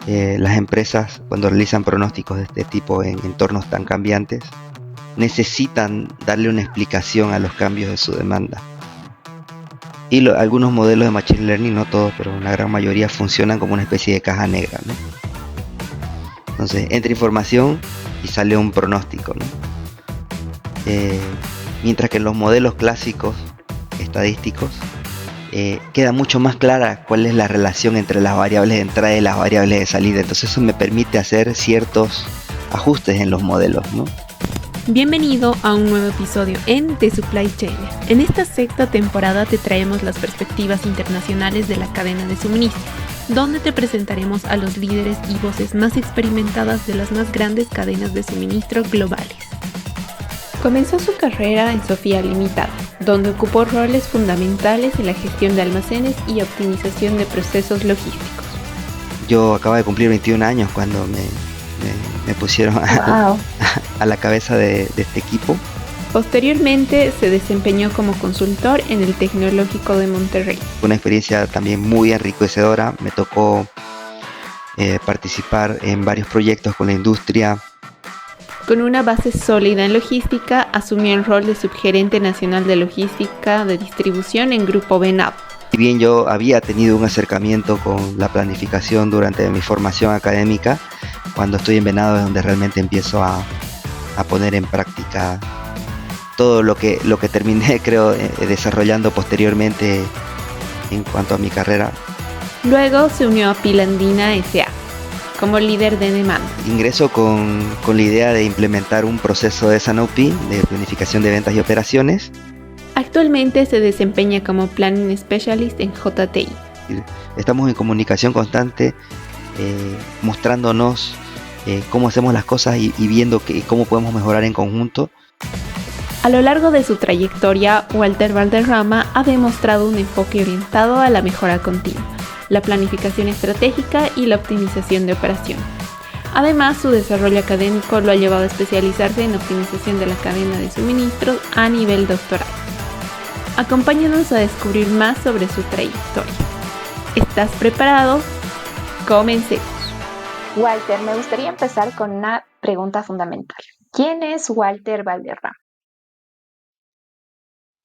las empresas, cuando realizan pronósticos de este tipo en entornos tan cambiantes, necesitan darle una explicación a los cambios de su demanda. Y algunos modelos de Machine Learning, no todos, pero una gran mayoría, funcionan como una especie de caja negra, ¿no? Entonces entra información y sale un pronóstico, ¿no? Mientras que en los modelos clásicos estadísticos queda mucho más clara cuál es la relación entre las variables de entrada y las variables de salida. Entonces eso me permite hacer ciertos ajustes en los modelos, ¿no? Bienvenido a un nuevo episodio en The Supply Chain. En esta sexta temporada te traemos las perspectivas internacionales de la cadena de suministro, donde te presentaremos a los líderes y voces más experimentadas de las más grandes cadenas de suministro globales. Comenzó su carrera en Sofía Limitada, donde ocupó roles fundamentales en la gestión de almacenes y optimización de procesos logísticos. Yo acabo de cumplir 21 años cuando me pusieron a la cabeza de este equipo. Posteriormente se desempeñó como consultor en el Tecnológico de Monterrey. Una experiencia también muy enriquecedora. Me tocó participar en varios proyectos con la industria. Con una base sólida en logística, asumió el rol de subgerente nacional de logística de distribución en Grupo Venab. Si bien yo había tenido un acercamiento con la planificación durante mi formación académica, cuando estoy en Venado es donde realmente empiezo a poner en práctica todo lo que terminé, creo, desarrollando posteriormente en cuanto a mi carrera. Luego se unió a Pilandina S.A. como líder de demanda. Ingreso con la idea de implementar un proceso de S&OP, de planificación de ventas y operaciones. Actualmente se desempeña como Planning Specialist en JTI. Estamos en comunicación constante, mostrándonos cómo hacemos las cosas y viendo cómo podemos mejorar en conjunto. A lo largo de su trayectoria, Walter Valderrama ha demostrado un enfoque orientado a la mejora continua, la planificación estratégica y la optimización de operación. Además, su desarrollo académico lo ha llevado a especializarse en optimización de la cadena de suministros a nivel doctoral. Acompáñanos a descubrir más sobre su trayectoria. ¿Estás preparado? Comencemos. Walter, me gustaría empezar con una pregunta fundamental. ¿Quién es Walter Valderrama?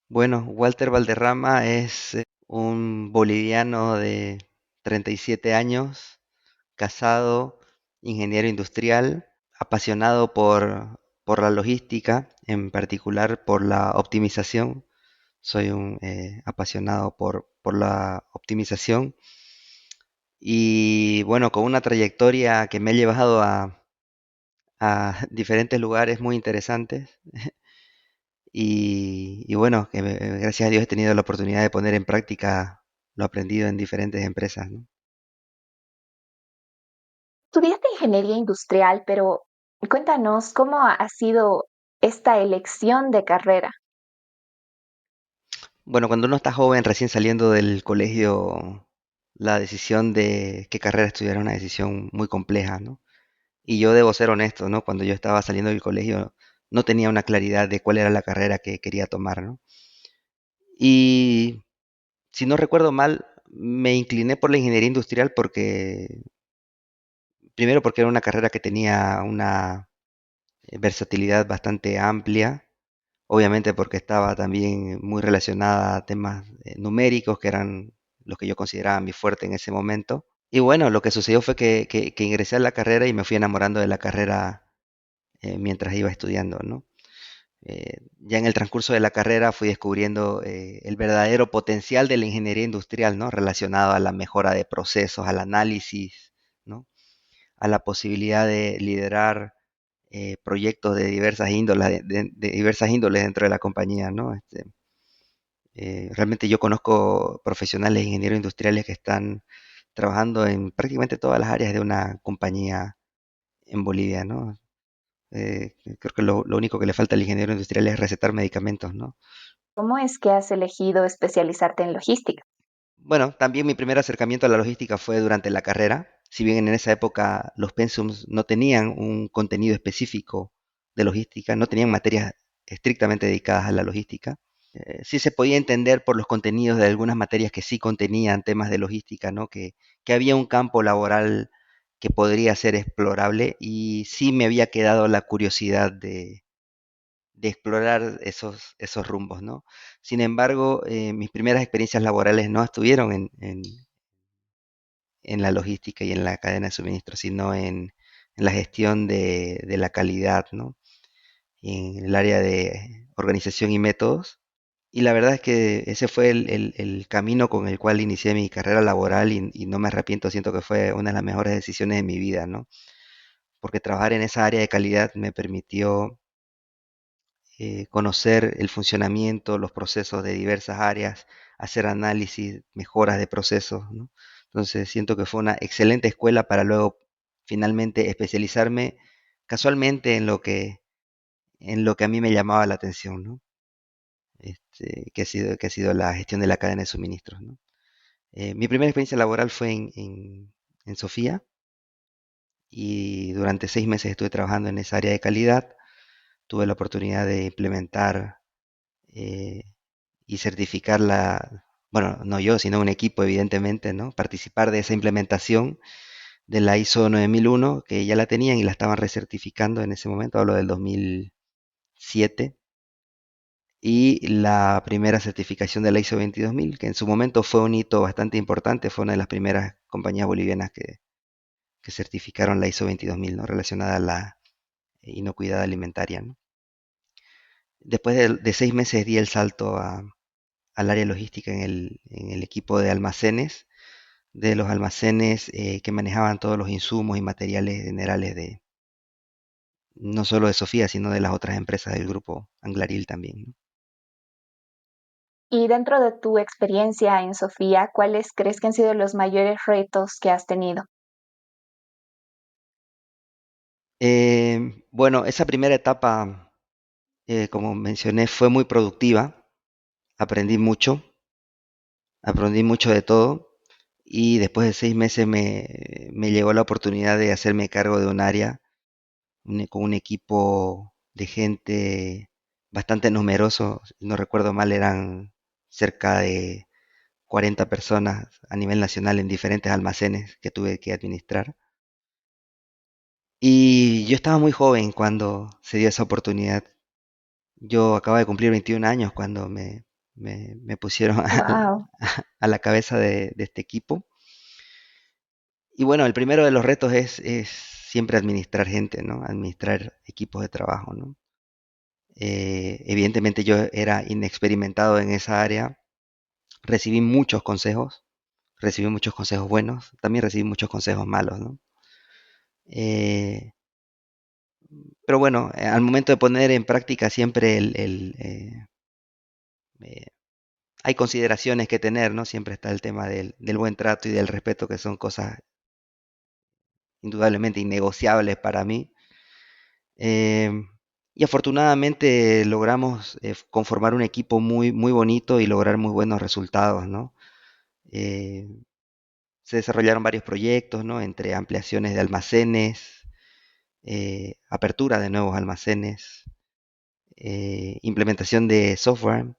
Bueno, Walter Valderrama es un boliviano de 37 años, casado, ingeniero industrial, apasionado por la logística, en particular por la optimización. Soy un apasionado por la optimización y bueno, con una trayectoria que me ha llevado a diferentes lugares muy interesantes. Y bueno, gracias a Dios he tenido la oportunidad de poner en práctica lo aprendido en diferentes empresas, ¿no? Estudiaste ingeniería industrial, pero cuéntanos cómo ha sido esta elección de carrera. Bueno, cuando uno está joven, recién saliendo del colegio, la decisión de qué carrera estudiar es una decisión muy compleja, ¿no? Y yo debo ser honesto, ¿no? Cuando yo estaba saliendo del colegio, no tenía una claridad de cuál era la carrera que quería tomar, ¿no? Y si no recuerdo mal, me incliné por la ingeniería industrial primero porque era una carrera que tenía una versatilidad bastante amplia, obviamente porque estaba también muy relacionada a temas numéricos, que eran los que yo consideraba mi fuerte en ese momento. Y bueno, lo que sucedió fue que ingresé a la carrera y me fui enamorando de la carrera mientras iba estudiando, ¿no? Ya en el transcurso de la carrera fui descubriendo el verdadero potencial de la ingeniería industrial, ¿no? Relacionado a la mejora de procesos, al análisis, ¿no? A la posibilidad de liderar proyectos de diversas índoles, de diversas índoles dentro de la compañía, ¿no? Realmente yo conozco profesionales ingenieros industriales que están trabajando en prácticamente todas las áreas de una compañía en Bolivia, ¿no? Creo que lo único que le falta al ingeniero industrial es recetar medicamentos, ¿no? ¿Cómo es que has elegido especializarte en logística? Bueno, también mi primer acercamiento a la logística fue durante la carrera. Si bien en esa época los pensums no tenían un contenido específico de logística, no tenían materias estrictamente dedicadas a la logística, sí se podía entender por los contenidos de algunas materias que sí contenían temas de logística, ¿no? Que había un campo laboral que podría ser explorable y sí me había quedado la curiosidad de explorar esos rumbos, ¿no? Sin embargo, mis primeras experiencias laborales no estuvieron en la logística y en la cadena de suministro, sino en la gestión de la calidad, ¿no? En el área de organización y métodos. Y la verdad es que ese fue el camino con el cual inicié mi carrera laboral y no me arrepiento, siento que fue una de las mejores decisiones de mi vida, ¿no? Porque trabajar en esa área de calidad me permitió conocer el funcionamiento, los procesos de diversas áreas, hacer análisis, mejoras de procesos, ¿no? Entonces siento que fue una excelente escuela para luego finalmente especializarme casualmente en lo que a mí me llamaba la atención, ¿no? Que ha sido la gestión de la cadena de suministros, ¿no? Mi primera experiencia laboral fue en Sofía y durante 6 meses estuve trabajando en esa área de calidad. Tuve la oportunidad de implementar eh, y certificarla, bueno, no yo, sino un equipo, evidentemente, ¿no? Participar de esa implementación de la ISO 9001, que ya la tenían y la estaban recertificando en ese momento, hablo del 2007, y la primera certificación de la ISO 22000, que en su momento fue un hito bastante importante, fue una de las primeras compañías bolivianas que certificaron la ISO 22000, ¿no? Relacionada a la inocuidad alimentaria, ¿no? Después de 6 meses di el salto al área logística en el equipo de almacenes, de los almacenes que manejaban todos los insumos y materiales generales de no solo de Sofía, sino de las otras empresas del grupo Anglaril también, ¿no? Y dentro de tu experiencia en Sofía, ¿cuáles crees que han sido los mayores retos que has tenido? Bueno, esa primera etapa, como mencioné, fue muy productiva. Aprendí mucho, aprendí mucho de todo. Y después de 6 meses me llegó la oportunidad de hacerme cargo de un área con un equipo de gente bastante numeroso. Si no recuerdo mal, eran cerca de 40 personas a nivel nacional en diferentes almacenes que tuve que administrar. Y yo estaba muy joven cuando se dio esa oportunidad. Yo acababa de cumplir 21 años cuando me pusieron Wow. a la cabeza de este equipo. Y bueno, el primero de los retos es siempre administrar gente, ¿no? Administrar equipos de trabajo, ¿no? Evidentemente yo era inexperimentado en esa área. Recibí recibí muchos consejos buenos, también recibí muchos consejos malos, ¿no? Eh, pero bueno, al momento de poner en práctica siempre eh, hay consideraciones que tener, ¿no? Siempre está el tema del buen trato y del respeto, que son cosas indudablemente innegociables para mí. Eh, y afortunadamente logramos conformar un equipo muy, muy bonito y lograr muy buenos resultados, ¿no? Eh, Se desarrollaron varios proyectos, ¿no? Entre ampliaciones de almacenes, apertura de nuevos almacenes, implementación de software.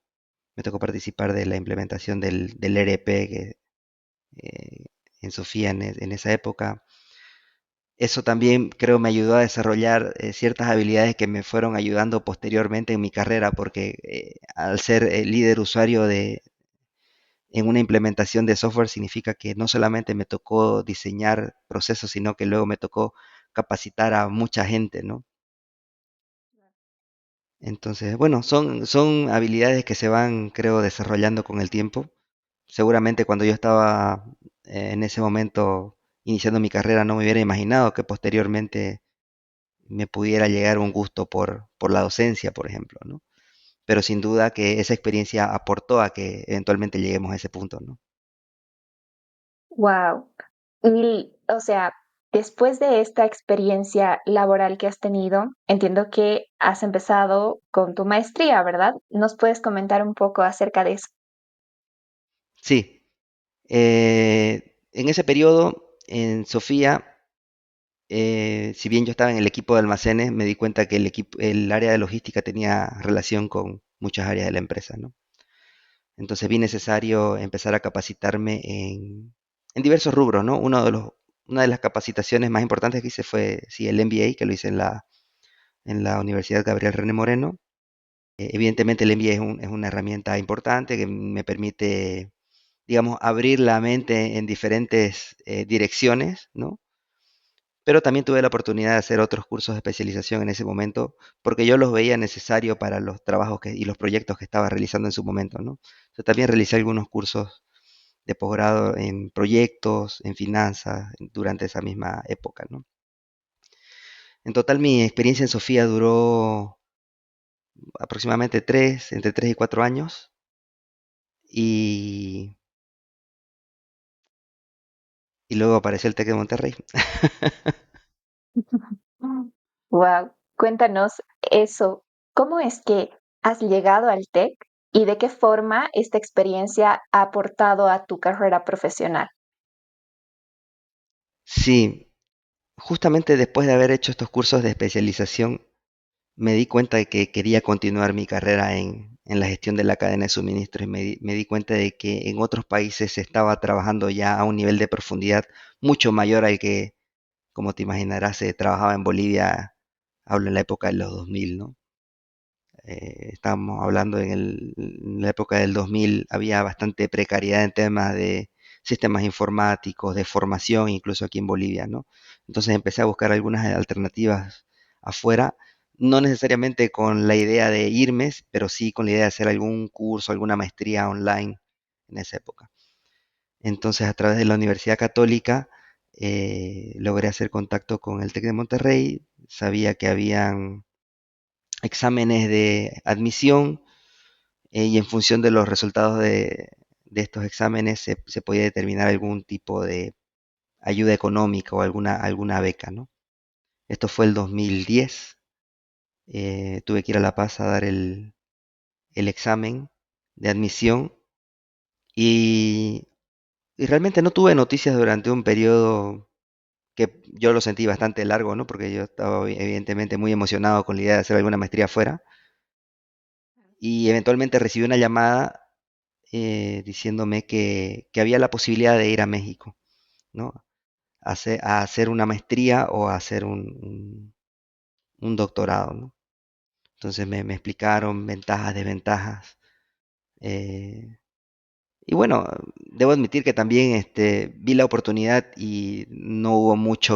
Me tocó participar de la implementación del ERP eh, en Sofía en esa época. Eso también creo me ayudó a desarrollar ciertas habilidades que me fueron ayudando posteriormente en mi carrera, porque al ser líder usuario en una implementación de software significa que no solamente me tocó diseñar procesos, sino que luego me tocó capacitar a mucha gente, ¿no? Entonces, bueno, son habilidades que se van, creo, desarrollando con el tiempo. Seguramente cuando yo estaba en ese momento iniciando mi carrera no me hubiera imaginado que posteriormente me pudiera llegar un gusto por la docencia, por ejemplo, ¿no? Pero sin duda que esa experiencia aportó a que eventualmente lleguemos a ese punto, ¿no? Wow. Y, o sea, después de esta experiencia laboral que has tenido, entiendo que has empezado con tu maestría, ¿verdad? ¿Nos puedes comentar un poco acerca de eso? Sí, en ese periodo en Sofía, si bien yo estaba en el equipo de almacenes, me di cuenta que el área de logística tenía relación con muchas áreas de la empresa, ¿no? Entonces vi necesario empezar a capacitarme en diversos rubros, ¿no? Uno de los una de las capacitaciones más importantes que hice fue, sí, el MBA, que lo hice en la Universidad Gabriel René Moreno. Evidentemente el MBA es una herramienta importante que me permite, digamos, abrir la mente en diferentes direcciones, ¿no? Pero también tuve la oportunidad de hacer otros cursos de especialización en ese momento, porque yo los veía necesario para los trabajos y los proyectos que estaba realizando en su momento, ¿no? Yo también realicé algunos cursos de posgrado en proyectos, en finanzas, durante esa misma época, ¿no? En total, mi experiencia en Sofía duró aproximadamente entre 3 y 4 años, y, y luego apareció el TEC de Monterrey. Wow, cuéntanos eso. ¿Cómo es que has llegado al TEC y de qué forma esta experiencia ha aportado a tu carrera profesional? Sí, justamente después de haber hecho estos cursos de especialización, me di cuenta de que quería continuar mi carrera en la gestión de la cadena de suministro y me di cuenta de que en otros países se estaba trabajando ya a un nivel de profundidad mucho mayor al que, como te imaginarás, se trabajaba en Bolivia, hablo en la época de los 2000, ¿no? Estábamos hablando en la época del 2000, había bastante precariedad en temas de sistemas informáticos, de formación, incluso aquí en Bolivia, ¿no? Entonces empecé a buscar algunas alternativas afuera, no necesariamente con la idea de irme, pero sí con la idea de hacer algún curso, alguna maestría online en esa época. Entonces, a través de la Universidad Católica, logré hacer contacto con el TEC de Monterrey, sabía que habían exámenes de admisión, y en función de los resultados de estos exámenes se podía determinar algún tipo de ayuda económica o alguna beca, ¿no? Esto fue el 2010. Tuve que ir a La Paz a dar el examen de admisión y, y realmente no tuve noticias durante un periodo que yo lo sentí bastante largo, ¿no? Porque yo estaba evidentemente muy emocionado con la idea de hacer alguna maestría afuera y eventualmente recibí una llamada diciéndome que había la posibilidad de ir a México, ¿no? A hacer una maestría o a hacer un doctorado, ¿no? Entonces me explicaron ventajas, desventajas. eh, y bueno, debo admitir que también vi la oportunidad y no hubo mucha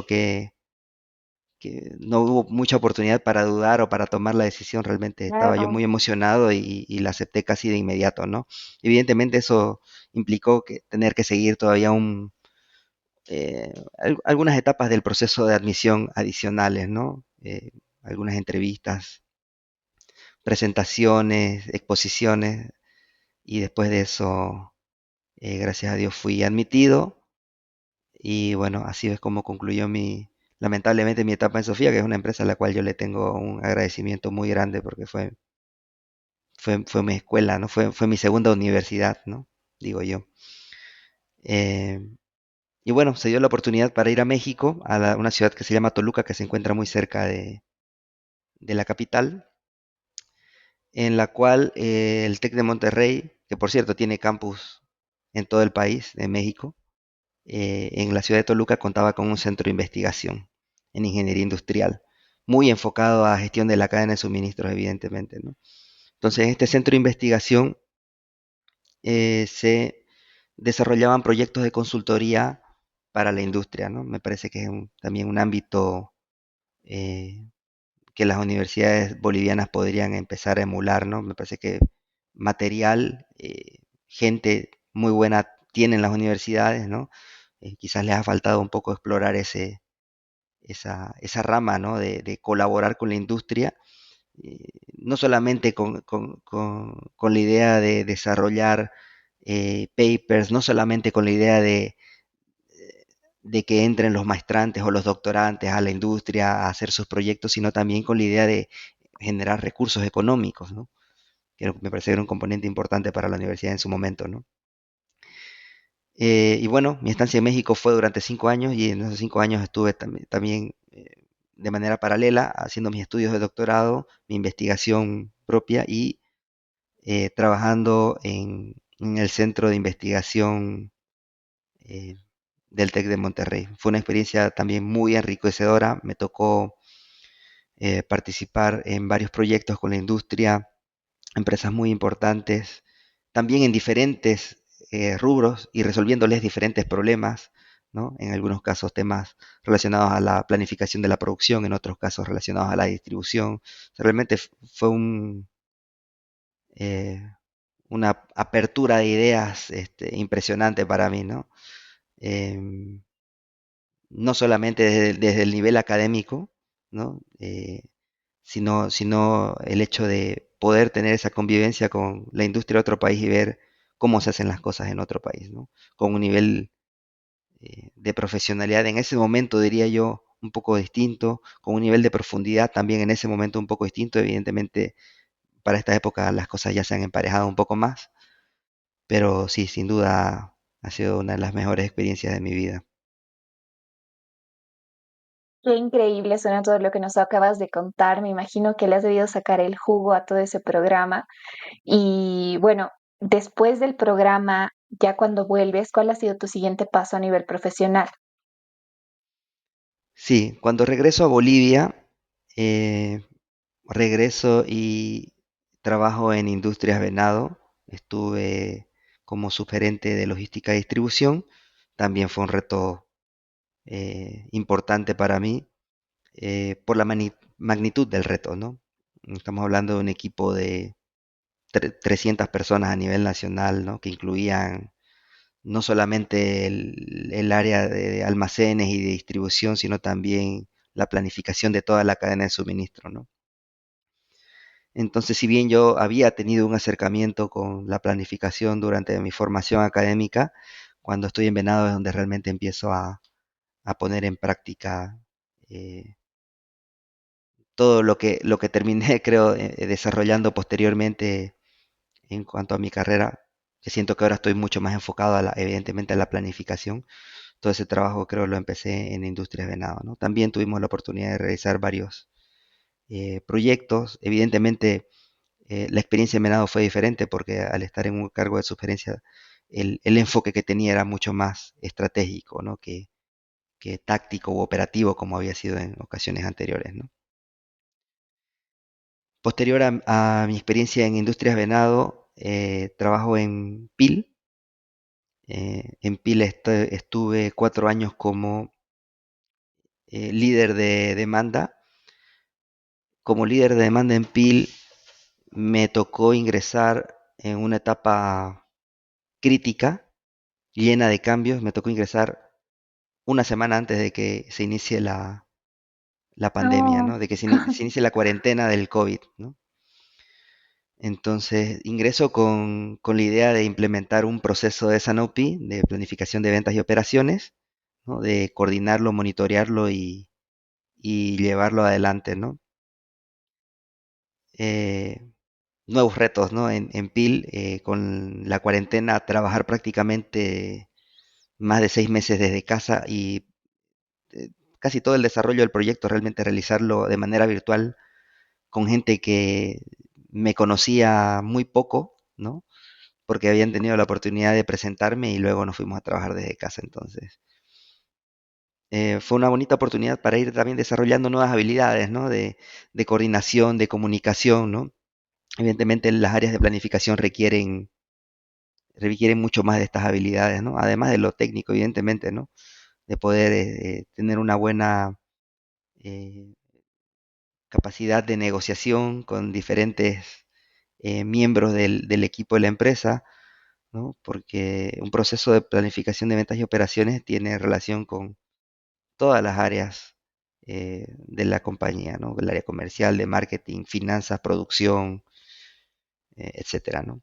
oportunidad para dudar o para tomar la decisión. Realmente estaba yo Claro, muy emocionado y la acepté casi de inmediato, ¿no? Evidentemente eso implicó que tener que seguir todavía algunas etapas del proceso de admisión adicionales, ¿no? Algunas entrevistas, presentaciones, exposiciones, y después de eso, gracias a Dios, fui admitido. Y bueno, así es como concluyó lamentablemente, mi etapa en Sofía, que es una empresa a la cual yo le tengo un agradecimiento muy grande porque fue mi escuela, ¿no? Fue mi segunda universidad, ¿no? Digo yo. Eh, y bueno, se dio la oportunidad para ir a México, a una ciudad que se llama Toluca, que se encuentra muy cerca de la capital, en la cual el TEC de Monterrey, que por cierto tiene campus en todo el país de México, en la ciudad de Toluca contaba con un centro de investigación en ingeniería industrial, muy enfocado a gestión de la cadena de suministros, evidentemente, ¿no? Entonces, en este centro de investigación se desarrollaban proyectos de consultoría para la industria, ¿no? Me parece que es también un ámbito eh, que las universidades bolivianas podrían empezar a emular, ¿no? Me parece que material, gente muy buena tienen las universidades, ¿no? Quizás les ha faltado un poco explorar esa rama, ¿no? De colaborar con la industria, no solamente con la idea de desarrollar papers, no solamente con la idea de que entren los maestrantes o los doctorantes a la industria a hacer sus proyectos, sino también con la idea de generar recursos económicos, ¿no? Que me parece que era un componente importante para la universidad en su momento, ¿no? Y bueno, mi estancia en México fue durante 5 años y en esos 5 años estuve también de manera paralela haciendo mis estudios de doctorado, mi investigación propia y trabajando en el centro de investigación del TEC de Monterrey. Fue una experiencia también muy enriquecedora. Me tocó participar en varios proyectos con la industria, empresas muy importantes, también en diferentes rubros y resolviéndoles diferentes problemas, ¿no? En algunos casos temas relacionados a la planificación de la producción, en otros casos relacionados a la distribución. O sea, realmente fue eh, una apertura de ideas impresionante para mí, ¿no? Em, no solamente desde el nivel académico, ¿no? Sino el hecho de poder tener esa convivencia con la industria de otro país y ver cómo se hacen las cosas en otro país, ¿no? Con un nivel de profesionalidad en ese momento, diría yo, un poco distinto, con un nivel de profundidad también en ese momento un poco distinto. Evidentemente, para esta época las cosas ya se han emparejado un poco más, pero sí, sin duda ha sido una de las mejores experiencias de mi vida. Qué increíble suena todo lo que nos acabas de contar. Me imagino que le has debido sacar el jugo a todo ese programa. Y bueno, después del programa, ya cuando vuelves, ¿cuál ha sido tu siguiente paso a nivel profesional? Sí, cuando regreso a Bolivia, eh, regreso y trabajo en Industrias Venado. Estuve como subgerente de logística y distribución. También fue un reto importante para mí por la magnitud del reto, ¿no? Estamos hablando de un equipo de 300 personas a nivel nacional, ¿no? Que incluían no solamente el área de almacenes y de distribución, sino también la planificación de toda la cadena de suministro, ¿no? Entonces, si bien yo había tenido un acercamiento con la planificación durante mi formación académica, cuando estoy en Venado es donde realmente empiezo a poner en práctica eh, todo lo que terminé, creo, desarrollando posteriormente en cuanto a mi carrera, que siento que ahora estoy mucho más enfocado, evidentemente, a la planificación. Todo ese trabajo creo lo empecé en Industrias Venado, ¿no? También tuvimos la oportunidad de realizar varios proyectos. Evidentemente, la experiencia en Venado fue diferente porque al estar en un cargo de sugerencia, el enfoque que tenía era mucho más estratégico, ¿no? Que táctico u operativo como había sido en ocasiones anteriores, ¿no? Posterior a mi experiencia en Industrias Venado, trabajo en PIL. En PIL estuve 4 años como líder de demanda. Como líder de demanda en PIL me tocó ingresar en una etapa crítica, llena de cambios. Me tocó ingresar una semana antes de que se inicie la pandemia, No. ¿no? De que se inicie la cuarentena del COVID, ¿no? Entonces ingreso con la idea de implementar un proceso de Sanopi, de planificación de ventas y operaciones, ¿no? De coordinarlo, monitorearlo y llevarlo adelante, ¿no? Eh, Nuevos retos, ¿no? En PIL, con la cuarentena, trabajar prácticamente más de 6 meses desde casa y eh, casi todo el desarrollo del proyecto realmente realizarlo de manera virtual con gente que me conocía muy poco, ¿no? Porque habían tenido la oportunidad de presentarme y luego nos fuimos a trabajar desde casa. Entonces, fue una bonita oportunidad para ir también desarrollando nuevas habilidades, ¿no? De coordinación, de comunicación, ¿no? Evidentemente las áreas de planificación requieren mucho más de estas habilidades, ¿no? Además de lo técnico, evidentemente, ¿no? De poder tener una buena eh, capacidad de negociación con diferentes miembros del equipo de la empresa, ¿no? Porque un proceso de planificación de ventas y operaciones tiene relación con todas las áreas de la compañía, ¿no? El área comercial, de marketing, finanzas, producción, etcétera, ¿no?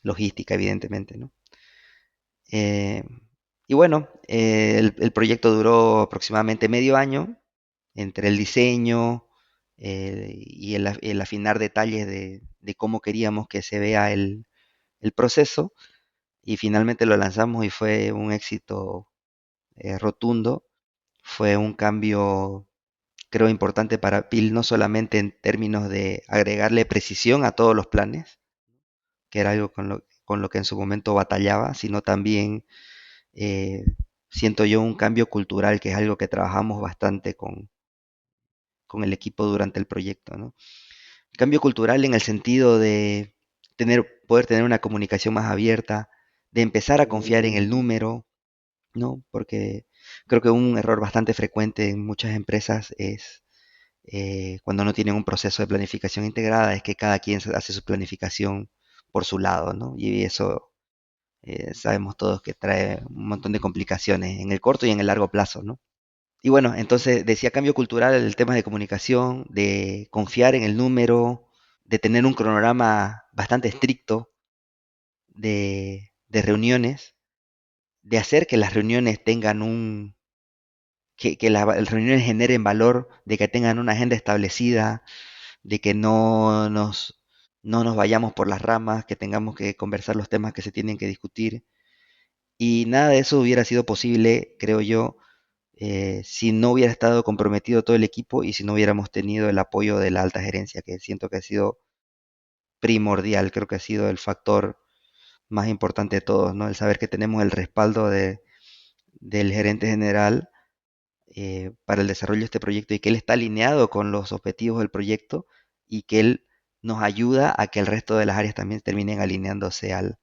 Logística, evidentemente, ¿no? Eh, y bueno, el proyecto duró aproximadamente medio año entre el diseño y el afinar detalles de cómo queríamos que se vea el proceso y finalmente lo lanzamos y fue un éxito rotundo. Fue un cambio, creo, importante para PIL, no solamente en términos de agregarle precisión a todos los planes, que era algo con lo que en su momento batallaba, sino también siento yo, un cambio cultural, que es algo que trabajamos bastante con el equipo durante el proyecto, ¿no? Cambio cultural en el sentido de poder tener una comunicación más abierta, de empezar a confiar en el número, ¿no? Porque creo que un error bastante frecuente en muchas empresas es cuando no tienen un proceso de planificación integrada, es que cada quien hace su planificación por su lado, ¿no? Y eso sabemos todos que trae un montón de complicaciones en el corto y en el largo plazo, ¿no? Y bueno, entonces decía cambio cultural, el tema de comunicación, de confiar en el número, de tener un cronograma bastante estricto de reuniones, de hacer que las reuniones tengan que las reuniones generen valor, de que tengan una agenda establecida, de que no nos vayamos por las ramas, que tengamos que conversar los temas que se tienen que discutir. Y nada de eso hubiera sido posible, creo yo, si no hubiera estado comprometido todo el equipo y si no hubiéramos tenido el apoyo de la alta gerencia, que siento que ha sido primordial, creo que ha sido el factor más importante de todos, ¿no? El saber que tenemos el respaldo del gerente general para el desarrollo de este proyecto y que él está alineado con los objetivos del proyecto y que él nos ayuda a que el resto de las áreas también terminen alineándose al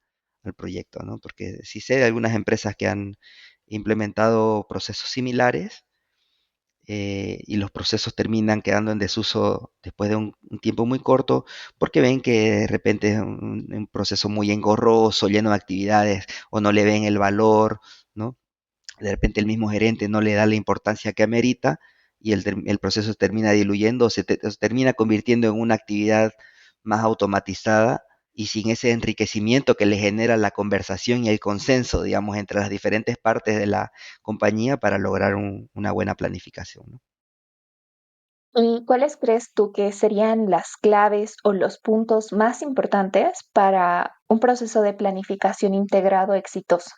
proyecto, ¿no? Porque sí sé de algunas empresas que han implementado procesos similares y los procesos terminan quedando en desuso después de un tiempo muy corto porque ven que de repente es un proceso muy engorroso, lleno de actividades o no le ven el valor, ¿no? De repente el mismo gerente no le da la importancia que amerita y el proceso se termina diluyendo, se termina convirtiendo en una actividad más automatizada y sin ese enriquecimiento que le genera la conversación y el consenso, digamos, entre las diferentes partes de la compañía para lograr una buena planificación, ¿no? ¿Y cuáles crees tú que serían las claves o los puntos más importantes para un proceso de planificación integrado exitoso?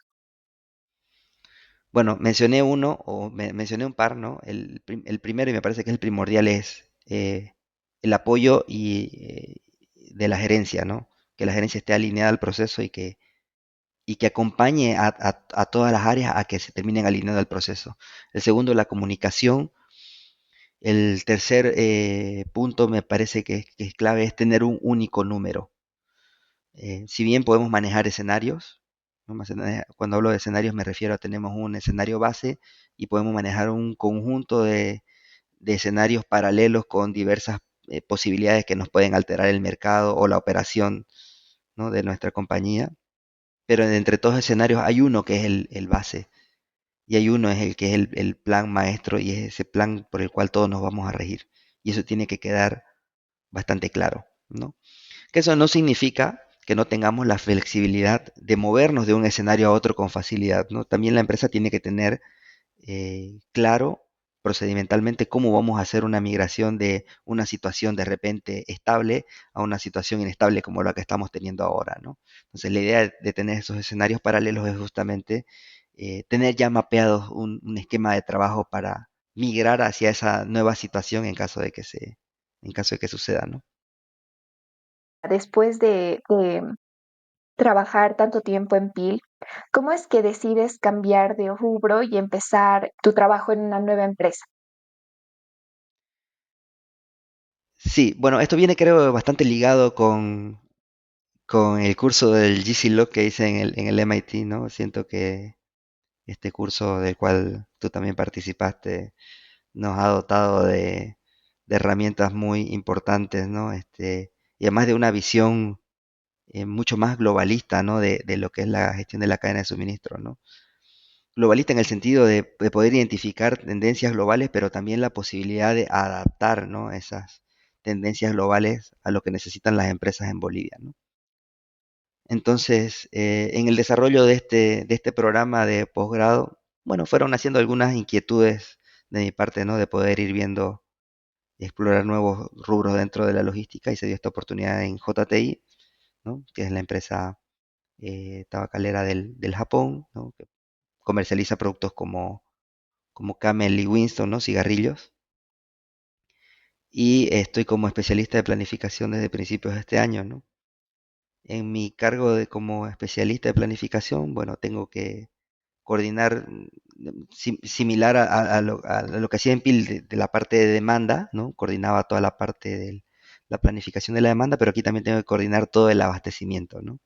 Bueno, mencioné uno o mencioné un par, ¿no? El primero, y me parece que es el primordial, es el apoyo de la gerencia, ¿no? Que la gerencia esté alineada al proceso y que acompañe a todas las áreas a que se terminen alineando al proceso. El segundo, la comunicación. El tercer punto me parece que es clave es tener un único número. Si bien podemos manejar escenarios, ¿no? Cuando hablo de escenarios me refiero a tenemos un escenario base y podemos manejar un conjunto de escenarios paralelos con diversas posibilidades que nos pueden alterar el mercado o la operación, ¿no? de nuestra compañía. Pero entre todos los escenarios hay uno que es el base y hay uno es el que es el plan maestro y es ese plan por el cual todos nos vamos a regir. Y eso tiene que quedar bastante claro, ¿no? Que eso no significa que no tengamos la flexibilidad de movernos de un escenario a otro con facilidad, ¿no? También la empresa tiene que tener claro procedimentalmente cómo vamos a hacer una migración de una situación de repente estable a una situación inestable como la que estamos teniendo ahora, ¿no? Entonces la idea de tener esos escenarios paralelos es justamente tener ya mapeados un esquema de trabajo para migrar hacia esa nueva situación en caso de que suceda, ¿no? Después de trabajar tanto tiempo en PIL, ¿cómo es que decides cambiar de rubro y empezar tu trabajo en una nueva empresa? Sí, bueno, esto viene creo bastante ligado con el curso del GC que hice en el MIT, ¿no? Siento que este curso del cual tú también participaste nos ha dotado de herramientas muy importantes, ¿no? Y además de una visión mucho más globalista, ¿no? De lo que es la gestión de la cadena de suministro, ¿no? Globalista en el sentido de poder identificar tendencias globales, pero también la posibilidad de adaptar, ¿no? esas tendencias globales a lo que necesitan las empresas en Bolivia, ¿no? Entonces, en el desarrollo de este programa de posgrado, bueno, fueron haciendo algunas inquietudes de mi parte, ¿no? De poder ir viendo, explorar nuevos rubros dentro de la logística y se dio esta oportunidad en JTI, ¿no? Que es la empresa tabacalera del Japón, ¿no? Que comercializa productos como Camel y Winston, ¿no? Cigarrillos. Y estoy como especialista de planificación desde principios de este año, ¿no? En mi cargo como especialista de planificación, bueno, tengo que coordinar similar a lo que hacía en PIL de la parte de demanda, ¿no? Coordinaba toda la parte de la planificación de la demanda, pero aquí también tengo que coordinar todo el abastecimiento, ¿no?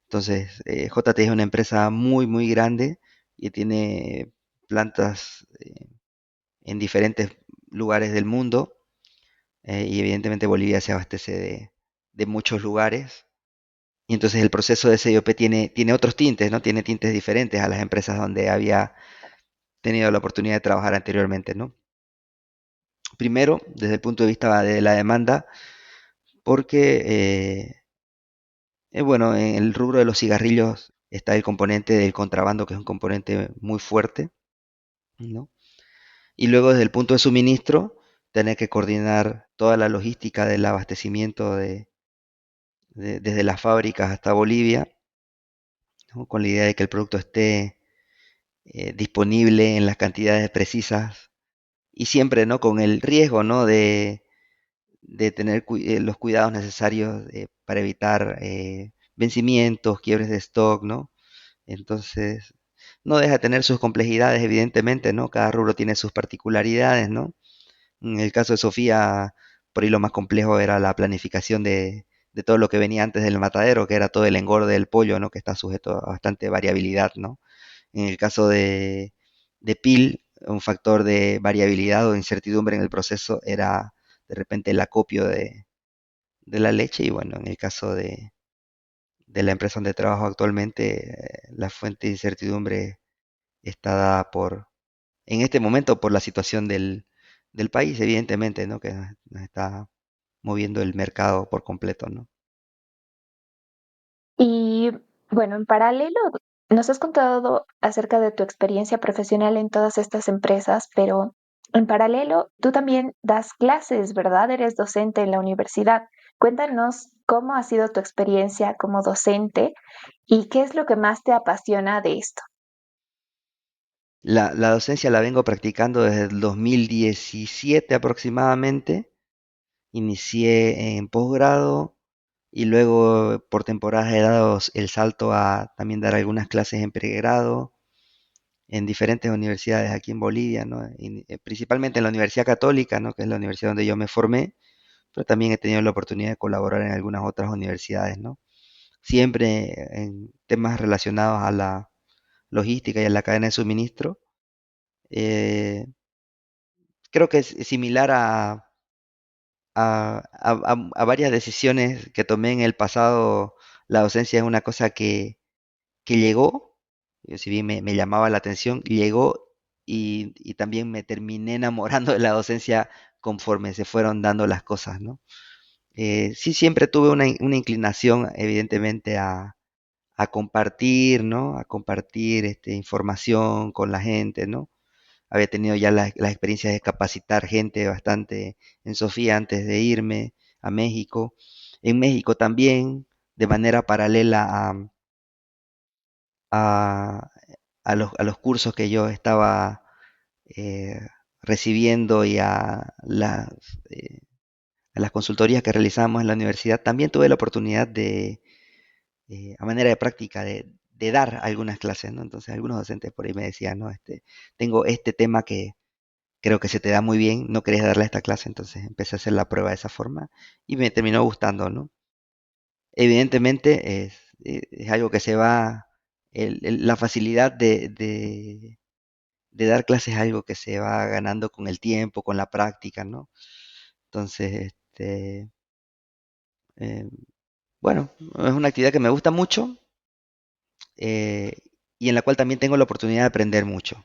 Entonces, JT es una empresa muy, muy grande y tiene plantas en diferentes lugares del mundo, y evidentemente Bolivia se abastece de muchos lugares. Y entonces el proceso de CIOP tiene otros tintes, ¿no? Tiene tintes diferentes a las empresas donde había tenido la oportunidad de trabajar anteriormente, ¿no? Primero, desde el punto de vista de la demanda, porque, bueno, en el rubro de los cigarrillos está el componente del contrabando, que es un componente muy fuerte, ¿no? Y luego desde el punto de suministro, tener que coordinar toda la logística del abastecimiento desde las fábricas hasta Bolivia, ¿no? Con la idea de que el producto esté disponible en las cantidades precisas y siempre, ¿no? Con el riesgo, ¿no? De tener los cuidados necesarios para evitar vencimientos, quiebres de stock, ¿no? Entonces, no deja de tener sus complejidades, evidentemente, ¿no? Cada rubro tiene sus particularidades, ¿no? En el caso de Sofía, por ahí lo más complejo era la planificación de todo lo que venía antes del matadero, que era todo el engorde del pollo, ¿no? Que está sujeto a bastante variabilidad, ¿no? En el caso de PIL, un factor de variabilidad o incertidumbre en el proceso era de repente el acopio de la leche y bueno, en el caso de la empresa donde trabajo actualmente, la fuente de incertidumbre está dada en este momento por la situación del país, evidentemente, ¿no? Que nos está moviendo el mercado por completo, ¿no? Y bueno, en paralelo, nos has contado acerca de tu experiencia profesional en todas estas empresas, pero en paralelo, tú también das clases, ¿verdad? Eres docente en la universidad. Cuéntanos cómo ha sido tu experiencia como docente y qué es lo que más te apasiona de esto. La docencia la vengo practicando desde el 2017 aproximadamente. Inicié en posgrado y luego por temporadas he dado el salto a también dar algunas clases en pregrado en diferentes universidades aquí en Bolivia, ¿no? Y, principalmente en la Universidad Católica, ¿no? Que es la universidad donde yo me formé, pero también he tenido la oportunidad de colaborar en algunas otras universidades, ¿no? Siempre en temas relacionados a la logística y a la cadena de suministro. Eh, Creo que es similar a varias decisiones que tomé en el pasado. La docencia es una cosa que llegó, si bien me llamaba la atención, llegó y también me terminé enamorando de la docencia conforme se fueron dando las cosas, ¿no? Sí, siempre tuve una inclinación, evidentemente, a compartir, ¿no? A compartir información con la gente, ¿no? Había tenido ya las experiencias de capacitar gente bastante en Sofía antes de irme a México. En México también, de manera paralela a, a los cursos que yo estaba eh, recibiendo y eh, a las consultorías que realizábamos en la universidad, también tuve la oportunidad a manera de práctica, de dar algunas clases, ¿no? Entonces algunos docentes por ahí me decían, ¿no? Tengo este tema que creo que se te da muy bien, no querés darle esta clase, entonces empecé a hacer la prueba de esa forma y me terminó gustando, ¿no? Evidentemente es algo que se va, la facilidad de dar clases es algo que se va ganando con el tiempo, con la práctica, ¿no? Entonces, eh, bueno, es una actividad que me gusta mucho, eh, y en la cual también tengo la oportunidad de aprender mucho.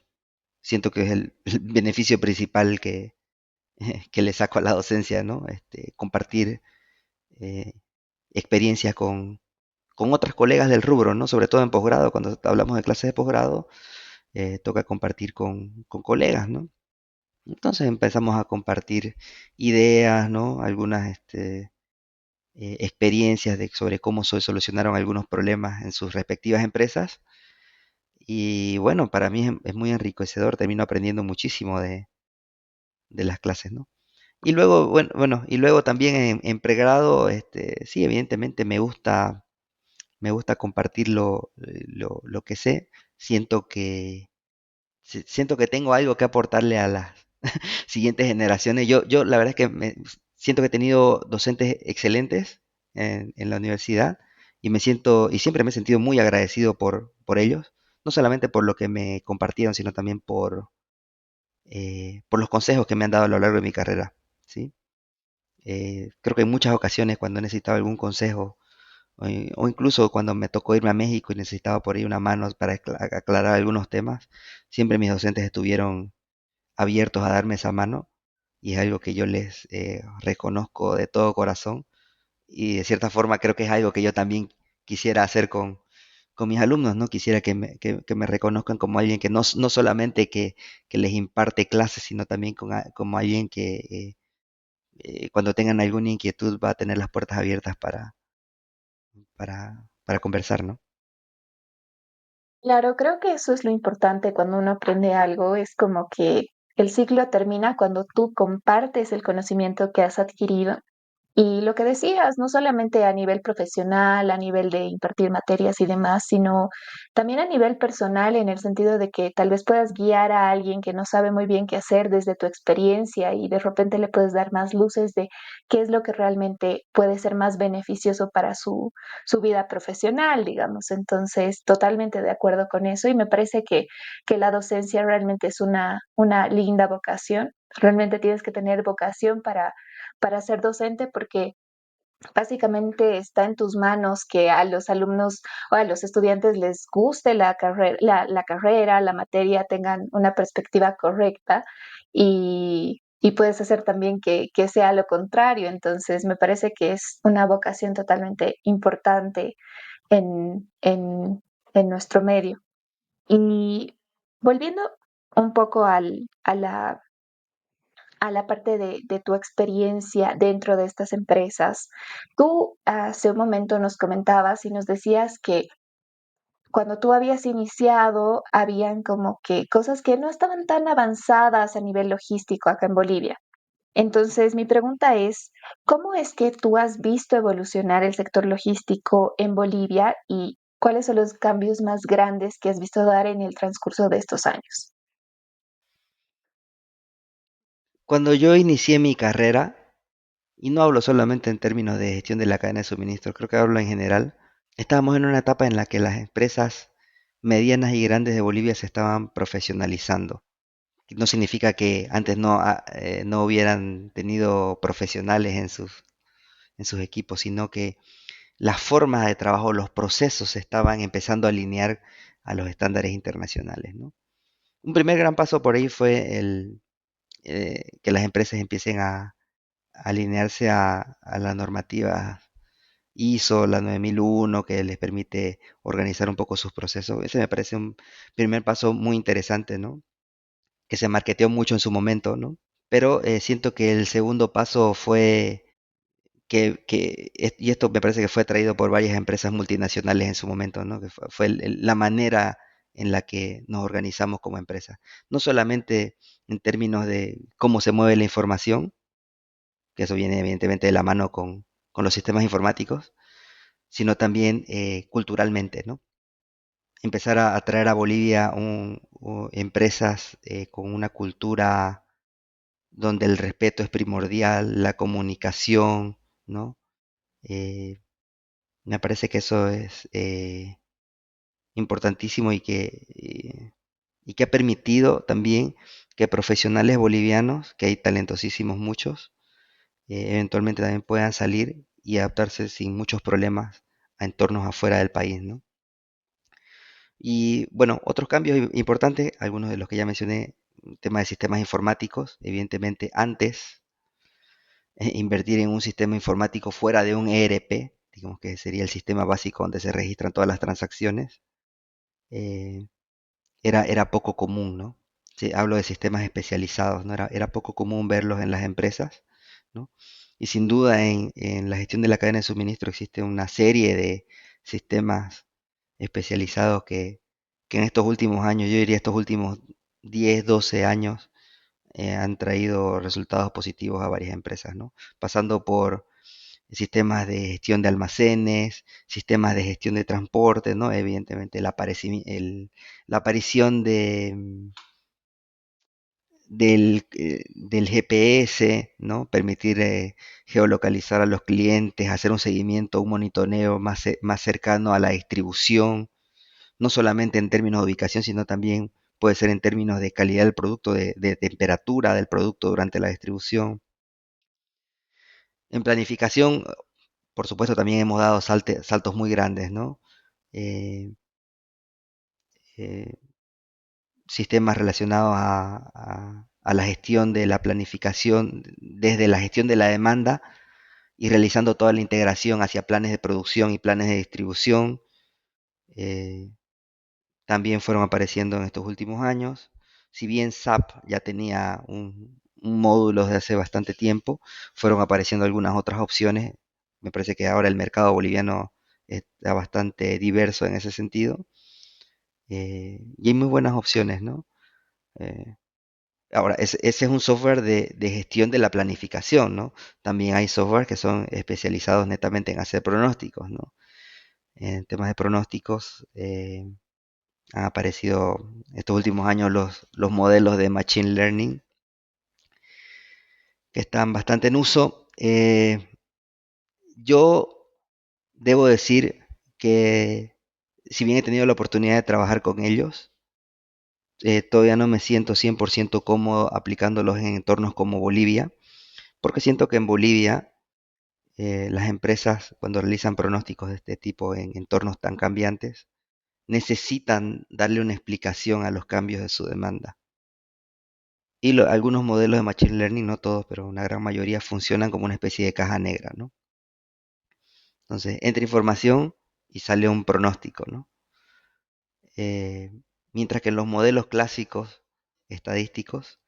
Siento que es el beneficio principal que le saco a la docencia, ¿no? Compartir eh, experiencias con otras colegas del rubro, ¿no? Sobre todo en posgrado, cuando hablamos de clases de posgrado, toca compartir con colegas, ¿no? Entonces empezamos a compartir ideas, ¿no? Algunas experiencias sobre cómo se solucionaron algunos problemas en sus respectivas empresas. Y bueno, para mí es muy enriquecedor, termino aprendiendo muchísimo de las clases, ¿no? Y luego, bueno, y luego también en pregrado, sí, evidentemente me gusta compartir lo que sé. Siento siento que tengo algo que aportarle a las siguientes generaciones. Yo la verdad es que siento que he tenido docentes excelentes en la universidad y me siento, y siempre me he sentido muy agradecido por ellos, no solamente por lo que me compartieron, sino también por los consejos que me han dado a lo largo de mi carrera, ¿sí? Creo que en muchas ocasiones cuando he necesitado algún consejo, o incluso cuando me tocó irme a México y necesitaba por ahí una mano para aclarar algunos temas, siempre mis docentes estuvieron abiertos a darme esa mano y es algo que yo les reconozco de todo corazón y de cierta forma creo que es algo que yo también quisiera hacer con mis alumnos, ¿no? Quisiera que me reconozcan como alguien que no solamente que les imparte clases, sino también como alguien que cuando tengan alguna inquietud va a tener las puertas abiertas para conversar, ¿no? Claro, creo que eso es lo importante cuando uno aprende algo, es como que el ciclo termina cuando tú compartes el conocimiento que has adquirido. Y lo que decías, no solamente a nivel profesional, a nivel de impartir materias y demás, sino también a nivel personal, en el sentido de que tal vez puedas guiar a alguien que no sabe muy bien qué hacer desde tu experiencia y de repente le puedes dar más luces de qué es lo que realmente puede ser más beneficioso para su vida profesional, digamos. Entonces, totalmente de acuerdo con eso y me parece que la docencia realmente es una linda vocación. Realmente tienes que tener vocación para ser docente porque básicamente está en tus manos que a los alumnos o a los estudiantes les guste la carrera, la materia, tengan una perspectiva correcta y puedes hacer también que sea lo contrario. Entonces, me parece que es una vocación totalmente importante en, en, en nuestro medio. Y volviendo un poco a la parte de tu experiencia dentro de estas empresas. Tú hace un momento nos comentabas y nos decías que cuando tú habías iniciado, habían como que cosas que no estaban tan avanzadas a nivel logístico acá en Bolivia. Entonces, mi pregunta es, ¿cómo es que tú has visto evolucionar el sector logístico en Bolivia y cuáles son los cambios más grandes que has visto dar en el transcurso de estos años? Cuando yo inicié mi carrera, y no hablo solamente en términos de gestión de la cadena de suministro, creo que hablo en general, estábamos en una etapa en la que las empresas medianas y grandes de Bolivia se estaban profesionalizando. No significa que antes no hubieran tenido profesionales en sus equipos, sino que las formas de trabajo, los procesos se estaban empezando a alinear a los estándares internacionales, ¿no? Un primer gran paso por ahí fue que las empresas empiecen a alinearse a la normativa ISO, la 9001, que les permite organizar un poco sus procesos. Ese me parece un primer paso muy interesante, ¿no? Que se marketeó mucho en su momento, ¿no? Pero siento que el segundo paso fue y esto me parece que fue traído por varias empresas multinacionales en su momento, ¿no? Que fue la manera en la que nos organizamos como empresa. No solamente en términos de cómo se mueve la información, que eso viene evidentemente de la mano con los sistemas informáticos, sino también culturalmente, ¿no? Empezar a traer a Bolivia empresas con una cultura donde el respeto es primordial, la comunicación, ¿no? Eh, Me parece que eso es importantísimo y que ha permitido también que profesionales bolivianos, que hay talentosísimos muchos, eventualmente también puedan salir y adaptarse sin muchos problemas a entornos afuera del país, ¿no? Y bueno, otros cambios importantes, algunos de los que ya mencioné, tema de sistemas informáticos, evidentemente antes invertir en un sistema informático fuera de un ERP, digamos que sería el sistema básico donde se registran todas las transacciones, eh, era poco común, ¿no? Sí, hablo de sistemas especializados, ¿no? Era poco común verlos en las empresas, ¿no? Y sin duda en la gestión de la cadena de suministro existe una serie de sistemas especializados que en estos últimos años, yo diría estos últimos 10, 12 años, han traído resultados positivos a varias empresas, ¿no? Pasando por sistemas de gestión de almacenes, sistemas de gestión de transporte, ¿no? Evidentemente la aparición del GPS, ¿no? Permitir geolocalizar a los clientes, hacer un seguimiento, un monitoreo más cercano a la distribución, no solamente en términos de ubicación, sino también puede ser en términos de calidad del producto, de temperatura del producto durante la distribución. En planificación, por supuesto, también hemos dado saltos muy grandes, ¿no? Eh, eh, Sistemas relacionados a la gestión de la planificación, desde la gestión de la demanda y realizando toda la integración hacia planes de producción y planes de distribución. eh, También fueron apareciendo en estos últimos años. Si bien SAP ya tenía un módulo desde hace bastante tiempo, fueron apareciendo algunas otras opciones. Me parece que ahora el mercado boliviano está bastante diverso en ese sentido, y hay muy buenas opciones, ¿no? Eh, Ahora, ese es un software de gestión de la planificación, ¿no? También hay software que son especializados netamente en hacer pronósticos, ¿no? En temas de pronósticos, han aparecido estos últimos años los modelos de Machine Learning que están bastante en uso. Yo debo decir que si bien he tenido la oportunidad de trabajar con ellos, todavía no me siento 100% cómodo aplicándolos en entornos como Bolivia, porque siento que en Bolivia las empresas, cuando realizan pronósticos de este tipo en entornos tan cambiantes, necesitan darle una explicación a los cambios de su demanda. Y algunos modelos de Machine Learning, no todos, pero una gran mayoría, funcionan como una especie de caja negra, ¿no? Entonces, entra información y sale un pronóstico, ¿no? Eh, Mientras que en los modelos clásicos estadísticos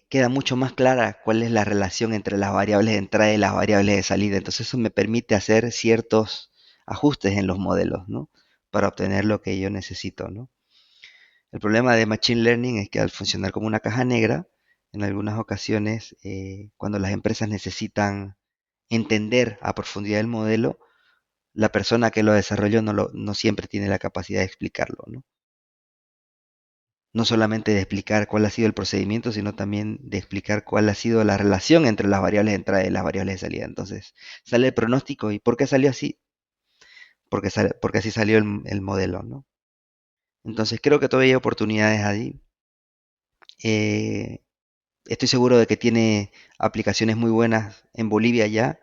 queda mucho más clara cuál es la relación entre las variables de entrada y las variables de salida. Entonces eso me permite hacer ciertos ajustes en los modelos, ¿no? Para obtener lo que yo necesito, ¿no? El problema de Machine Learning es que al funcionar como una caja negra, en algunas ocasiones, cuando las empresas necesitan entender a profundidad el modelo, la persona que lo desarrolló no siempre tiene la capacidad de explicarlo, ¿no? No solamente de explicar cuál ha sido el procedimiento, sino también de explicar cuál ha sido la relación entre las variables de entrada y las variables de salida. Entonces, sale el pronóstico y ¿por qué salió así? Porque así salió el modelo, ¿no? Entonces, creo que todavía hay oportunidades ahí. Eh, Estoy seguro de que tiene aplicaciones muy buenas en Bolivia ya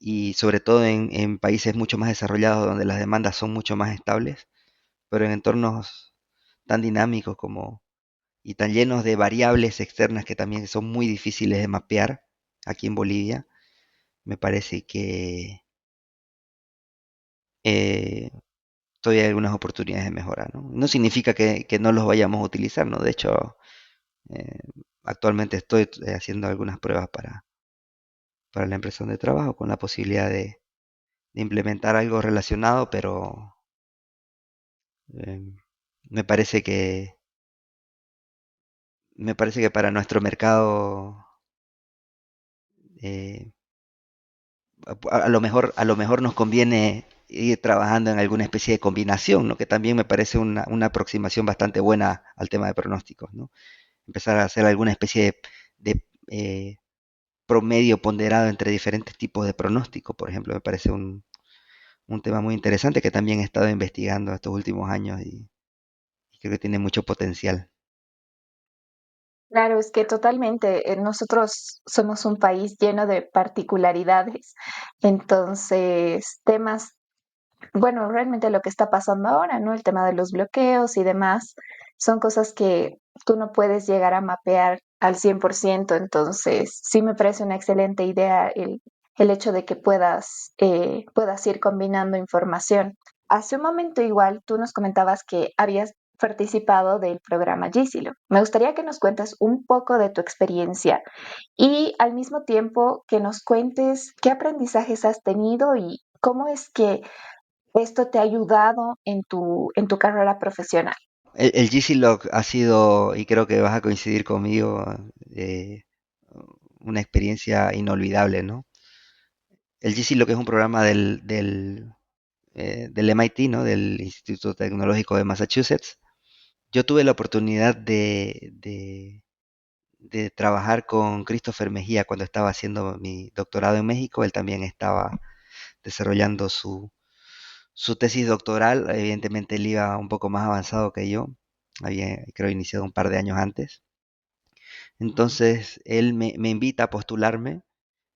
y sobre todo en países mucho más desarrollados donde las demandas son mucho más estables, pero en entornos tan dinámicos como y tan llenos de variables externas que también son muy difíciles de mapear aquí en Bolivia, me parece que eh, todavía hay algunas oportunidades de mejora, ¿no? No significa que no los vayamos a utilizar, ¿no? De hecho, eh, actualmente estoy haciendo algunas pruebas para la empresa donde trabajo con la posibilidad de implementar algo relacionado, pero eh, me parece que me parece que para nuestro mercado eh, a lo mejor nos conviene ir trabajando en alguna especie de combinación, ¿no? Que también me parece una aproximación bastante buena al tema de pronósticos, ¿no? Empezar a hacer alguna especie de promedio ponderado entre diferentes tipos de pronóstico, por ejemplo, me parece un tema muy interesante que también he estado investigando estos últimos años y creo que tiene mucho potencial. Claro, es que totalmente, nosotros somos un país lleno de particularidades, entonces temas, bueno, realmente lo que está pasando ahora, ¿no? El tema de los bloqueos y demás, son cosas que tú no puedes llegar a mapear al 100%. Entonces sí me parece una excelente idea el hecho de que puedas ir combinando información. Hace un momento igual tú nos comentabas que habías participado del programa Gisilo. Me gustaría que nos cuentes un poco de tu experiencia y al mismo tiempo que nos cuentes qué aprendizajes has tenido y cómo es que esto te ha ayudado en tu carrera profesional. El GC-Log ha sido, y creo que vas a coincidir conmigo, eh, una experiencia inolvidable, ¿no? El GC-Log es un programa del MIT, ¿no? Del Instituto Tecnológico de Massachusetts. Yo tuve la oportunidad de trabajar con Christopher Mejía cuando estaba haciendo mi doctorado en México. Él también estaba desarrollando su tesis doctoral. Evidentemente él iba un poco más avanzado que yo. Había, creo, iniciado un par de años antes. Entonces él me invita a postularme.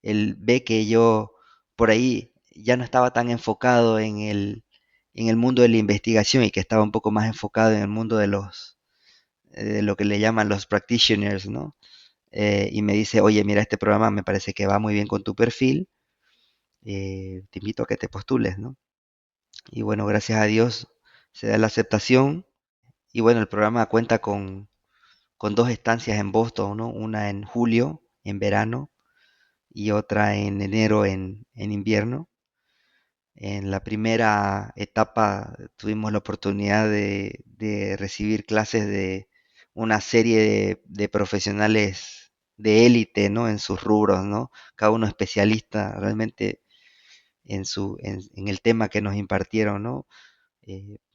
Él ve que yo por ahí ya no estaba tan enfocado en el mundo de la investigación y que estaba un poco más enfocado en el mundo de lo que le llaman los practitioners, ¿no? Y me dice, oye, mira, este programa me parece que va muy bien con tu perfil, te invito a que te postules, ¿no? Y bueno, gracias a Dios se da la aceptación y bueno, el programa cuenta con dos estancias en Boston, ¿no? Una en julio, en verano, y otra en enero, en invierno. En la primera etapa tuvimos la oportunidad de recibir clases de una serie de profesionales de élite, ¿no? En sus rubros, ¿no? Cada uno especialista realmente en el tema que nos impartieron, ¿no?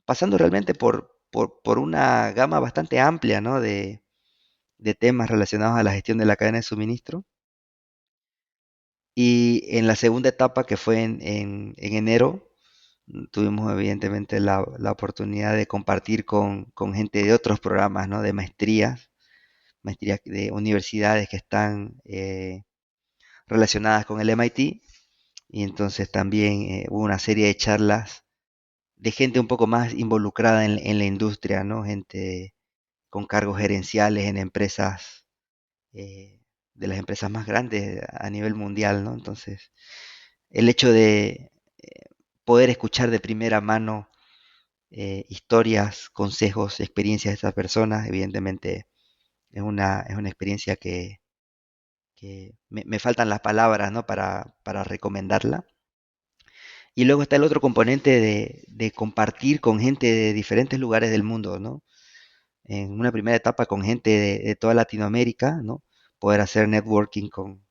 Pasando realmente por una gama bastante amplia, ¿no? De temas relacionados a la gestión de la cadena de suministro. Y en la segunda etapa, que fue en enero, tuvimos evidentemente la oportunidad de compartir con gente de otros programas, ¿no? De maestrías de universidades que están relacionadas con el MIT. Y entonces también hubo una serie de charlas de gente un poco más involucrada en la industria, ¿no? Gente con cargos gerenciales en empresas, de las empresas más grandes a nivel mundial, ¿no? Entonces, el hecho de poder escuchar de primera mano historias, consejos, experiencias de estas personas, evidentemente es una experiencia que me faltan las palabras, ¿no? Para recomendarla. Y luego está el otro componente de compartir con gente de diferentes lugares del mundo, ¿no? En una primera etapa con gente de toda Latinoamérica, ¿no? Poder hacer networking con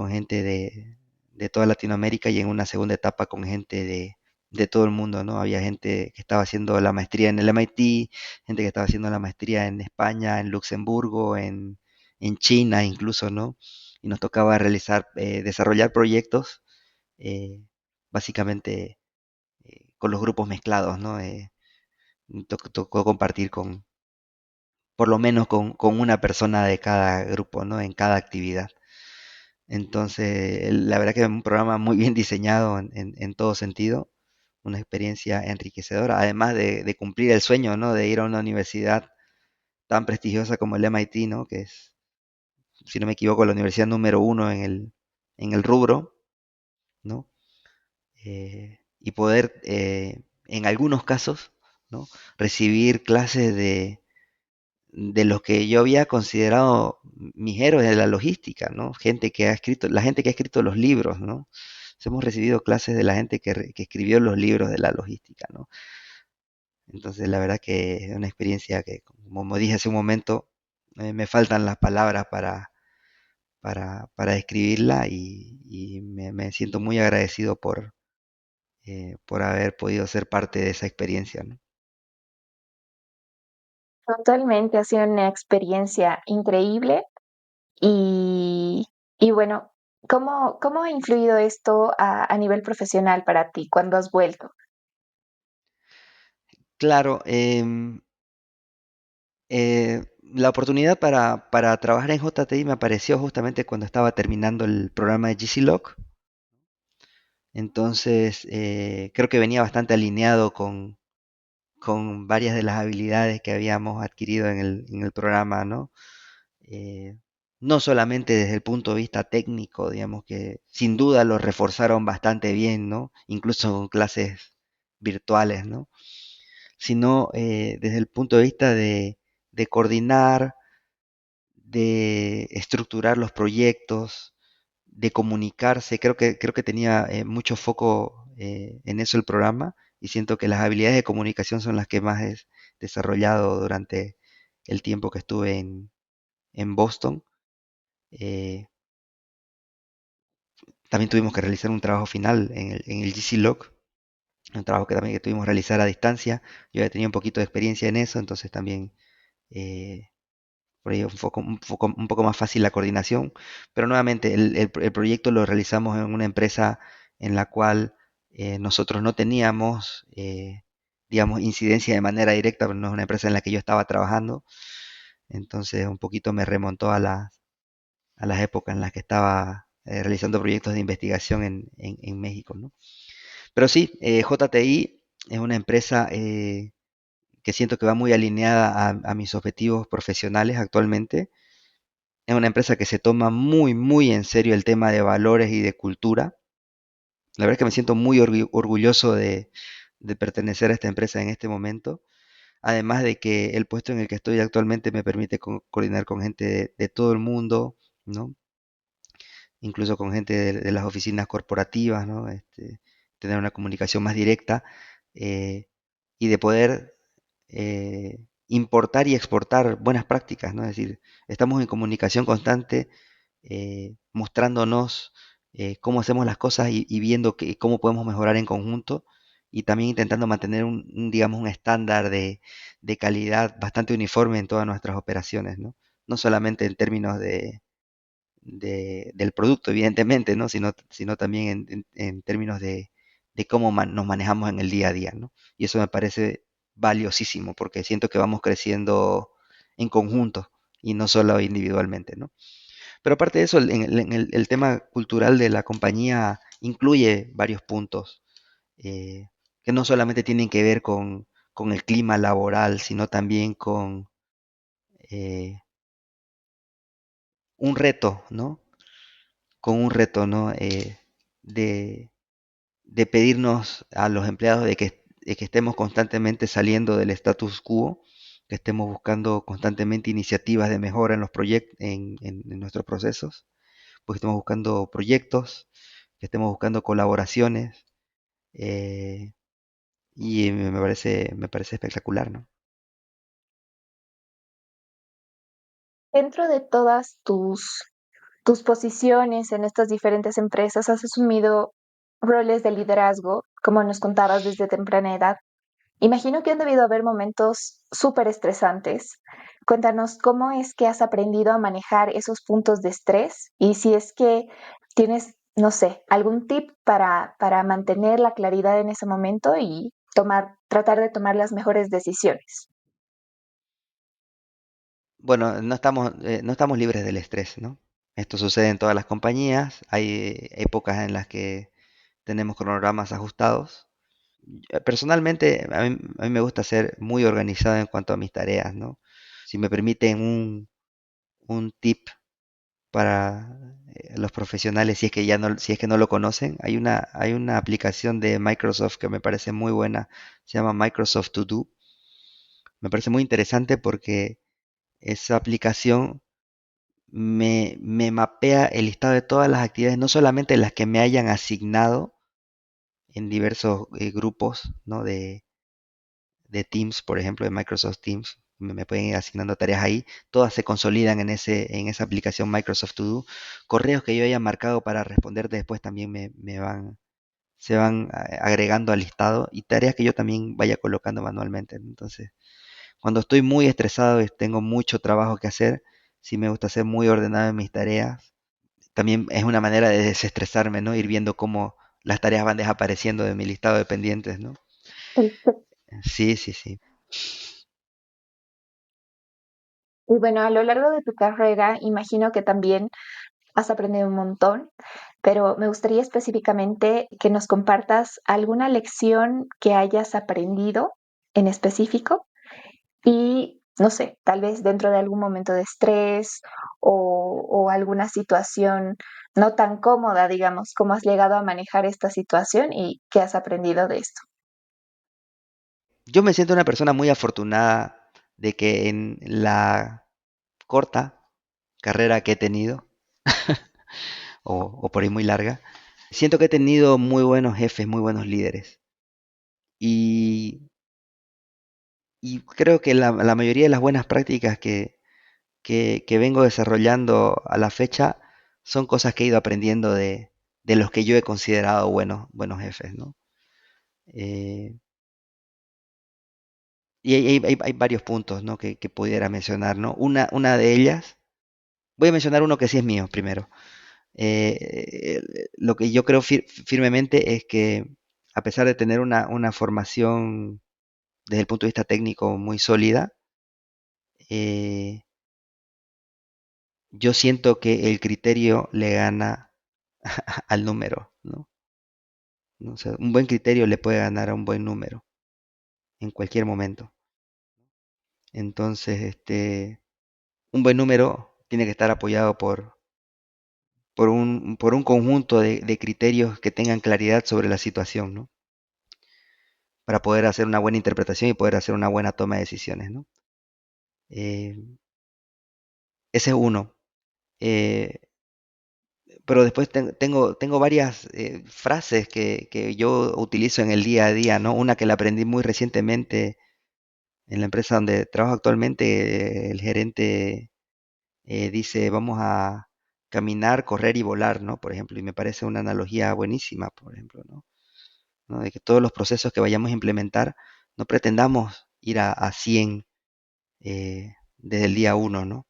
gente de toda Latinoamérica y en una segunda etapa con gente de todo el mundo, ¿no? Había gente que estaba haciendo la maestría en el MIT, gente que estaba haciendo la maestría en España, en Luxemburgo, en China incluso, ¿no? Y nos tocaba desarrollar proyectos, eh, básicamente con los grupos mezclados, ¿no? Tocó compartir por lo menos con una persona de cada grupo, ¿no? En cada actividad. Entonces, la verdad que es un programa muy bien diseñado en todo sentido, una experiencia enriquecedora, además de cumplir el sueño, ¿no? De ir a una universidad tan prestigiosa como el MIT, ¿no? Que es, si no me equivoco, la universidad número uno en el rubro, ¿no? Y poder, en algunos casos, ¿no? Recibir clases de los que yo había considerado mis héroes de la logística, ¿no? La gente que ha escrito los libros, ¿no? Hemos recibido clases de la gente que escribió los libros de la logística, ¿no? Entonces, la verdad que es una experiencia que, como dije hace un momento, me faltan las palabras para describirla y me siento muy agradecido por haber podido ser parte de esa experiencia, ¿no? Totalmente, ha sido una experiencia increíble y, y bueno, ¿cómo ha influido esto a nivel profesional para ti cuando has vuelto? Claro, la oportunidad para trabajar en JTI me apareció justamente cuando estaba terminando el programa de GCLoc. Entonces, creo que venía bastante alineado con varias de las habilidades que habíamos adquirido en el programa, ¿no? Eh, no solamente desde el punto de vista técnico, digamos que sin duda lo reforzaron bastante bien, ¿no? Incluso con clases virtuales, ¿no? Sino desde el punto de vista de coordinar, de estructurar los proyectos, de comunicarse. Creo que tenía mucho foco en eso el programa y siento que las habilidades de comunicación son las que más he desarrollado durante el tiempo que estuve en Boston. Eh, También tuvimos que realizar un trabajo final en el GCLoc, un trabajo que también que tuvimos que realizar a distancia. Yo ya tenía un poquito de experiencia en eso, entonces también eh, por ahí un poco más fácil la coordinación, pero nuevamente el proyecto lo realizamos en una empresa en la cual nosotros no teníamos, digamos, incidencia de manera directa, pero no es una empresa en la que yo estaba trabajando, entonces un poquito me remontó a las épocas en las que estaba realizando proyectos de investigación en México, ¿no? Pero sí, JTI es una empresa que siento que va muy alineada a mis objetivos profesionales actualmente. Es una empresa que se toma muy, muy en serio el tema de valores y de cultura. La verdad es que me siento muy orgulloso de pertenecer a esta empresa en este momento. Además de que el puesto en el que estoy actualmente me permite coordinar con gente de todo el mundo, ¿no? Incluso con gente de las oficinas corporativas, ¿no? Tener una comunicación más directa eh, y de poder importar y exportar buenas prácticas, ¿no? Es decir, estamos en comunicación constante, mostrándonos cómo hacemos las cosas y viendo cómo podemos mejorar en conjunto y también intentando mantener digamos, un estándar de calidad bastante uniforme en todas nuestras operaciones, ¿no? No solamente en términos del producto, evidentemente, ¿no? Sino también en términos de cómo nos manejamos en el día a día, ¿no? Y eso me parece valiosísimo porque siento que vamos creciendo en conjunto y no solo individualmente, ¿no? Pero aparte de eso, el tema cultural de la compañía incluye varios puntos que no solamente tienen que ver con el clima laboral, sino también con eh, un reto, ¿no? Con un reto, ¿no? De, de pedirnos a los empleados de que estemos constantemente saliendo del status quo, que estemos buscando constantemente iniciativas de mejora en los proyectos, en nuestros procesos, porque estemos buscando proyectos, que estemos buscando colaboraciones, eh, y me parece espectacular, ¿no? Dentro de todas tus posiciones en estas diferentes empresas, has asumido roles de liderazgo, como nos contabas desde temprana edad. Imagino que han debido haber momentos súper estresantes. Cuéntanos cómo es que has aprendido a manejar esos puntos de estrés y si es que tienes, no sé, algún tip para mantener la claridad en ese momento y tratar de tomar las mejores decisiones. Bueno, no estamos libres del estrés, ¿no? Esto sucede en todas las compañías, hay épocas en las que tenemos cronogramas ajustados. Personalmente, a mí me gusta ser muy organizado en cuanto a mis tareas, ¿no? Si me permiten un tip para los profesionales, si es que no lo conocen, hay una aplicación de Microsoft que me parece muy buena, se llama Microsoft To Do. Me parece muy interesante porque esa aplicación me mapea el listado de todas las actividades, no solamente las que me hayan asignado en diversos grupos, ¿no? De Teams, por ejemplo, de Microsoft Teams, me pueden ir asignando tareas ahí, todas se consolidan en esa aplicación Microsoft To Do. Correos que yo haya marcado para responder después también se van agregando al listado y tareas que yo también vaya colocando manualmente. Entonces, cuando estoy muy estresado y tengo mucho trabajo que hacer, sí me gusta ser muy ordenado en mis tareas. También es una manera de desestresarme, ¿no? Ir viendo cómo las tareas van desapareciendo de mi listado de pendientes, ¿no? Sí, sí, sí. Y bueno, a lo largo de tu carrera, imagino que también has aprendido un montón, pero me gustaría específicamente que nos compartas alguna lección que hayas aprendido en específico y, no sé, tal vez dentro de algún momento de estrés o alguna situación no tan cómoda, digamos, cómo has llegado a manejar esta situación y qué has aprendido de esto. Yo me siento una persona muy afortunada de que en la corta carrera que he tenido, o por ahí muy larga, siento que he tenido muy buenos jefes, muy buenos líderes. Y, y creo que la mayoría de las buenas prácticas que vengo desarrollando a la fecha son cosas que he ido aprendiendo de los que yo he considerado buenos jefes, ¿no? Eh, Y hay varios puntos, ¿no? que pudiera mencionar, ¿no? Una de ellas, voy a mencionar uno que sí es mío primero. Lo que yo creo firmemente es que a pesar de tener una formación desde el punto de vista técnico muy sólida, eh, yo siento que el criterio le gana al número, ¿no? ¿No? O sea, un buen criterio le puede ganar a un buen número en cualquier momento. Entonces, un buen número tiene que estar apoyado por un conjunto de criterios que tengan claridad sobre la situación, ¿no? Para poder hacer una buena interpretación y poder hacer una buena toma de decisiones, ¿no? Eh, ese es uno. Eh, pero después tengo varias frases que yo utilizo en el día a día, ¿no? Una que la aprendí muy recientemente en la empresa donde trabajo actualmente, el gerente dice, vamos a caminar, correr y volar, ¿no? Por ejemplo, y me parece una analogía buenísima, por ejemplo, ¿no? ¿No? De que todos los procesos que vayamos a implementar, no pretendamos ir a 100 desde el día uno, ¿no?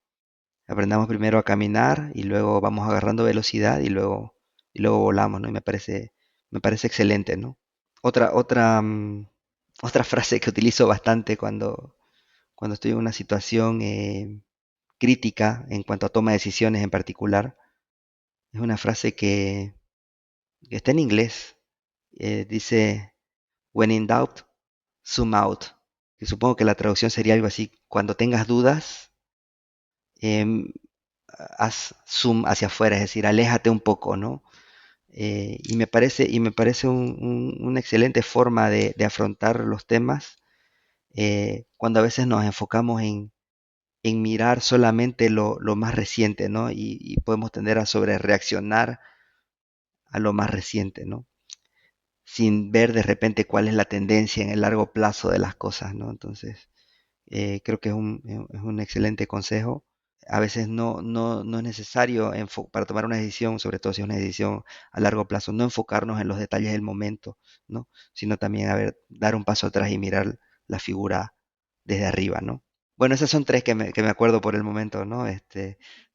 Aprendamos primero a caminar y luego vamos agarrando velocidad y luego volamos, ¿no? Y me parece excelente, ¿no? Otra frase que utilizo bastante cuando estoy en una situación crítica en cuanto a toma de decisiones en particular, es una frase que está en inglés. Dice, when in doubt, zoom out. Que supongo que la traducción sería algo así, cuando tengas dudas, em, haz zoom hacia afuera, es decir, aléjate un poco, ¿no? Y me parece una excelente forma de afrontar los temas cuando a veces nos enfocamos en mirar solamente lo más reciente, ¿no? Y podemos tender a sobrereaccionar a lo más reciente, ¿no? Sin ver de repente cuál es la tendencia en el largo plazo de las cosas, ¿no? Entonces, creo que es un excelente consejo. A veces no es necesario para tomar una decisión, sobre todo si es una decisión a largo plazo, no enfocarnos en los detalles del momento, ¿no? Sino también, a ver, dar un paso atrás y mirar la figura desde arriba, ¿no? Bueno, esas son tres que me acuerdo por el momento, ¿no?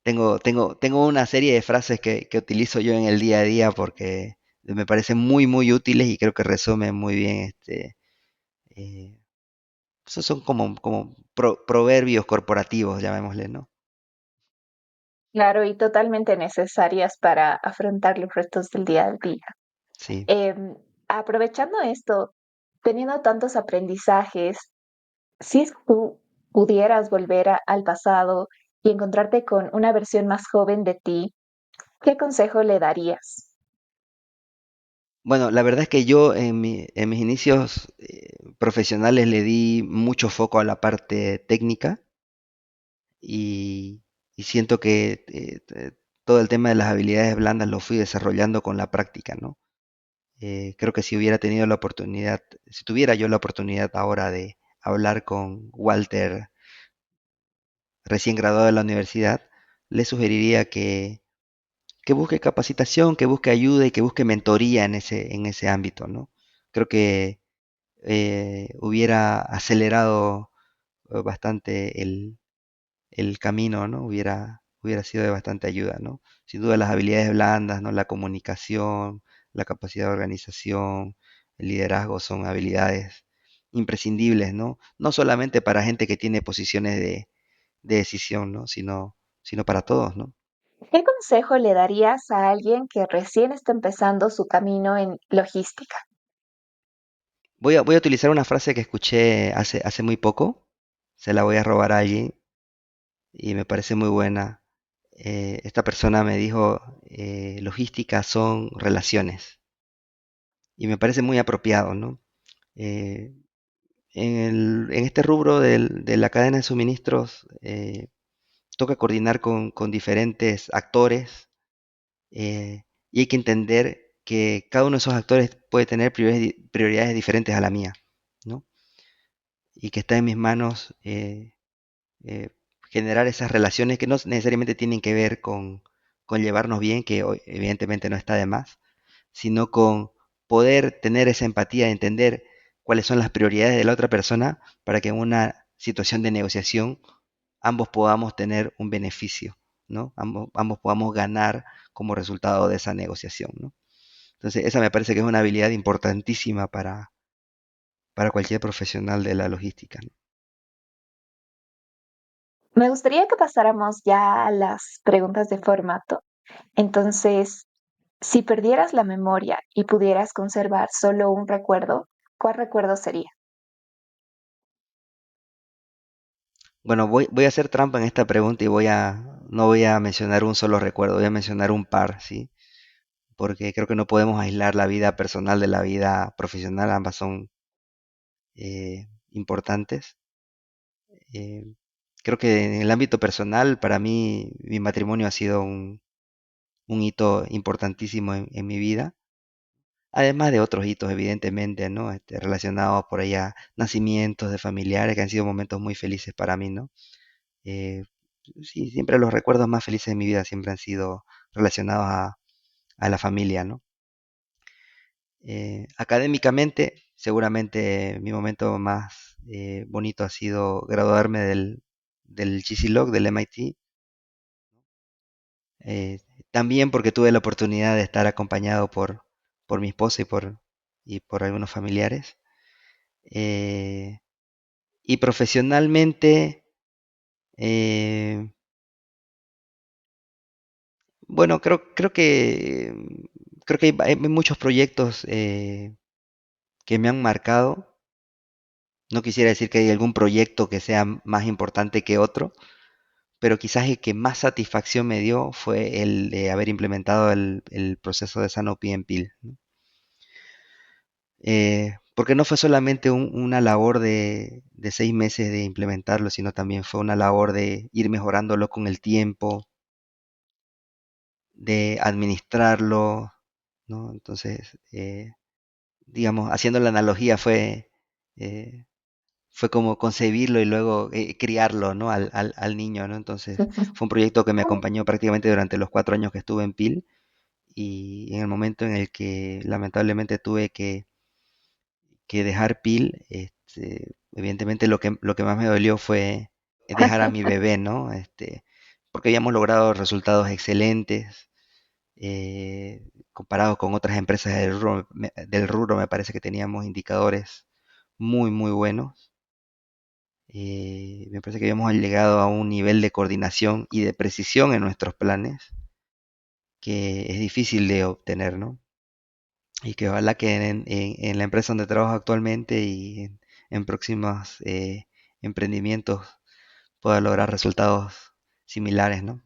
Tengo una serie de frases que utilizo yo en el día a día porque me parecen muy, muy útiles y creo que resumen muy bien eh, esos son como proverbios corporativos, llamémosle, ¿no? Claro, y totalmente necesarias para afrontar los retos del día al día. Sí. Em, Aprovechando esto, teniendo tantos aprendizajes, si es que tú pudieras volver al pasado y encontrarte con una versión más joven de ti, ¿qué consejo le darías? Bueno, la verdad es que yo en mis inicios profesionales le di mucho foco a la parte técnica y siento que todo el tema de las habilidades blandas lo fui desarrollando con la práctica, ¿no? Creo que si hubiera tenido la oportunidad, si tuviera yo la oportunidad ahora de hablar con Walter recién graduado de la universidad, le sugeriría que busque capacitación, que busque ayuda y que busque mentoría en ese ámbito, ¿no? Creo que hubiera acelerado bastante el camino, ¿no? Hubiera sido de bastante ayuda, ¿no? Sin duda las habilidades blandas, ¿no? La comunicación, la capacidad de organización, el liderazgo son habilidades imprescindibles, ¿no? No solamente para gente que tiene posiciones de decisión, ¿no? Sino para todos, ¿no? ¿Qué consejo le darías a alguien que recién está empezando su camino en logística? Voy a utilizar una frase que escuché hace muy poco, se la voy a robar a alguien y me parece muy buena. Esta persona me dijo, logística son relaciones y me parece muy apropiado, ¿no? Eh, en este rubro de la cadena de suministros toca coordinar con diferentes actores y hay que entender que cada uno de esos actores puede tener prioridades diferentes a la mía, ¿no? Y que está en mis manos eh, generar esas relaciones que no necesariamente tienen que ver con llevarnos bien, que evidentemente no está de más, sino con poder tener esa empatía, entender cuáles son las prioridades de la otra persona para que en una situación de negociación ambos podamos tener un beneficio, ¿no? Ambos podamos ganar como resultado de esa negociación, ¿no? Entonces, esa me parece que es una habilidad importantísima para cualquier profesional de la logística, ¿no? Me gustaría que pasáramos ya a las preguntas de formato. Entonces, si perdieras la memoria y pudieras conservar solo un recuerdo, ¿cuál recuerdo sería? Bueno, voy a hacer trampa en esta pregunta y no voy a mencionar un solo recuerdo, voy a mencionar un par, ¿sí? Porque creo que no podemos aislar la vida personal de la vida profesional, ambas son importantes. Eh, Creo que en el ámbito personal, para mí, mi matrimonio ha sido un hito importantísimo en mi vida, además de otros hitos, evidentemente, ¿no? Relacionados por allá, nacimientos de familiares que han sido momentos muy felices para mí, ¿no? Eh, sí, siempre los recuerdos más felices de mi vida siempre han sido relacionados a la familia, ¿no? Académicamente, seguramente mi momento más bonito ha sido graduarme del GC Log, del MIT. eh, También porque tuve la oportunidad de estar acompañado por mi esposa y por algunos familiares. Eh, y profesionalmente, eh, bueno, creo que hay muchos proyectos que me han marcado. No quisiera decir que hay algún proyecto que sea más importante que otro, pero quizás el que más satisfacción me dio fue el de haber implementado el proceso de Sanofi en PIL, ¿no? Porque no fue solamente una labor de 6 meses de implementarlo, sino también fue una labor de ir mejorándolo con el tiempo, de administrarlo, ¿no? Entonces, digamos, haciendo la analogía eh, fue como concebirlo y luego criarlo, ¿no? Al niño, ¿no? Entonces, fue un proyecto que me acompañó prácticamente durante los 4 años que estuve en PIL y en el momento en el que lamentablemente tuve que dejar PIL, evidentemente lo que más me dolió fue dejar a mi bebé, ¿no? Porque habíamos logrado resultados excelentes, comparados con otras empresas del rubro, me parece que teníamos indicadores muy, muy buenos. Me parece que habíamos llegado a un nivel de coordinación y de precisión en nuestros planes que es difícil de obtener, ¿no? Y que ojalá que en la empresa donde trabajo actualmente y en próximos emprendimientos pueda lograr resultados similares, ¿no?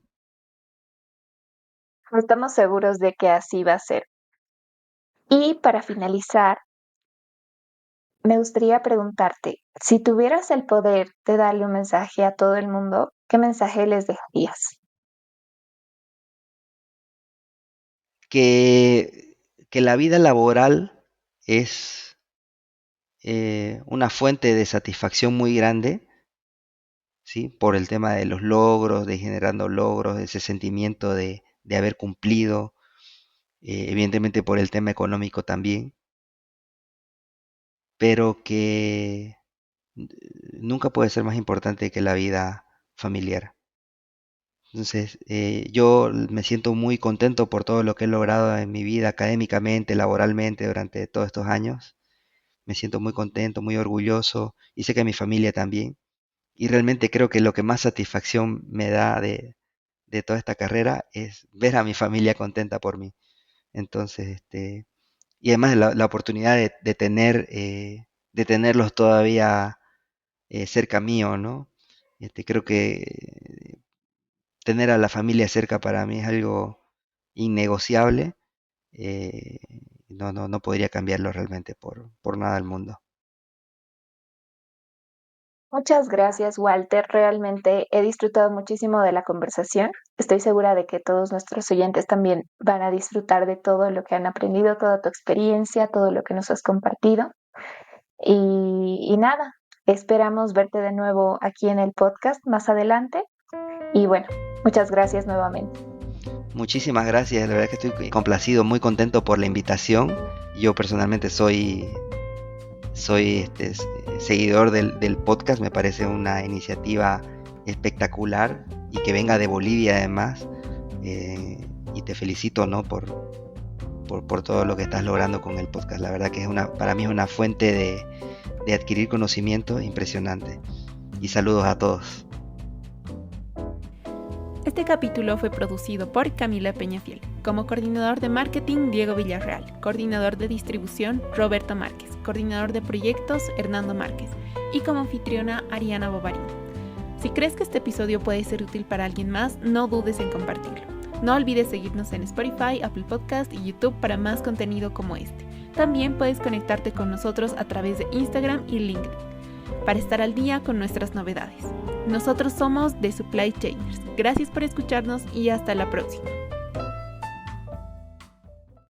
Estamos seguros de que así va a ser. Y para finalizar, me gustaría preguntarte, si tuvieras el poder de darle un mensaje a todo el mundo, ¿qué mensaje les dejarías? Que la vida laboral es una fuente de satisfacción muy grande, ¿sí? Por el tema de los logros, de generando logros, de ese sentimiento de haber cumplido, evidentemente por el tema económico también, pero que nunca puede ser más importante que la vida familiar. Entonces, yo me siento muy contento por todo lo que he logrado en mi vida académicamente, laboralmente durante todos estos años. Me siento muy contento, muy orgulloso y sé que mi familia también. Y realmente creo que lo que más satisfacción me da de toda esta carrera es ver a mi familia contenta por mí. Entonces, y además la oportunidad de tenerlos todavía cerca mío, ¿no? Creo que tener a la familia cerca para mí es algo innegociable. eh, no podría cambiarlo realmente por nada del mundo. Muchas gracias, Walter. Realmente he disfrutado muchísimo de la conversación. Estoy segura de que todos nuestros oyentes también van a disfrutar de todo lo que han aprendido, toda tu experiencia, todo lo que nos has compartido. Y nada, esperamos verte de nuevo aquí en el podcast más adelante. Y bueno, muchas gracias nuevamente. Muchísimas gracias, la verdad que estoy complacido, muy contento por la invitación. Yo personalmente soy seguidor del podcast, me parece una iniciativa espectacular y que venga de Bolivia además. Y te felicito, ¿no? por todo lo que estás logrando con el podcast. La verdad que para mí es una fuente de adquirir conocimiento impresionante. Y saludos a todos. Este capítulo fue producido por Camila Peñafiel. Como coordinador de marketing, Diego Villarreal. Coordinador de distribución, Roberto Márquez. Coordinador de proyectos, Hernando Márquez. Y como anfitriona, Ariana Bovarín. Si crees que este episodio puede ser útil para alguien más, no dudes en compartirlo. No olvides seguirnos en Spotify, Apple Podcast y YouTube para más contenido como este. También puedes conectarte con nosotros a través de Instagram y LinkedIn para estar al día con nuestras novedades. Nosotros somos The Supply Chainers. Gracias por escucharnos y hasta la próxima.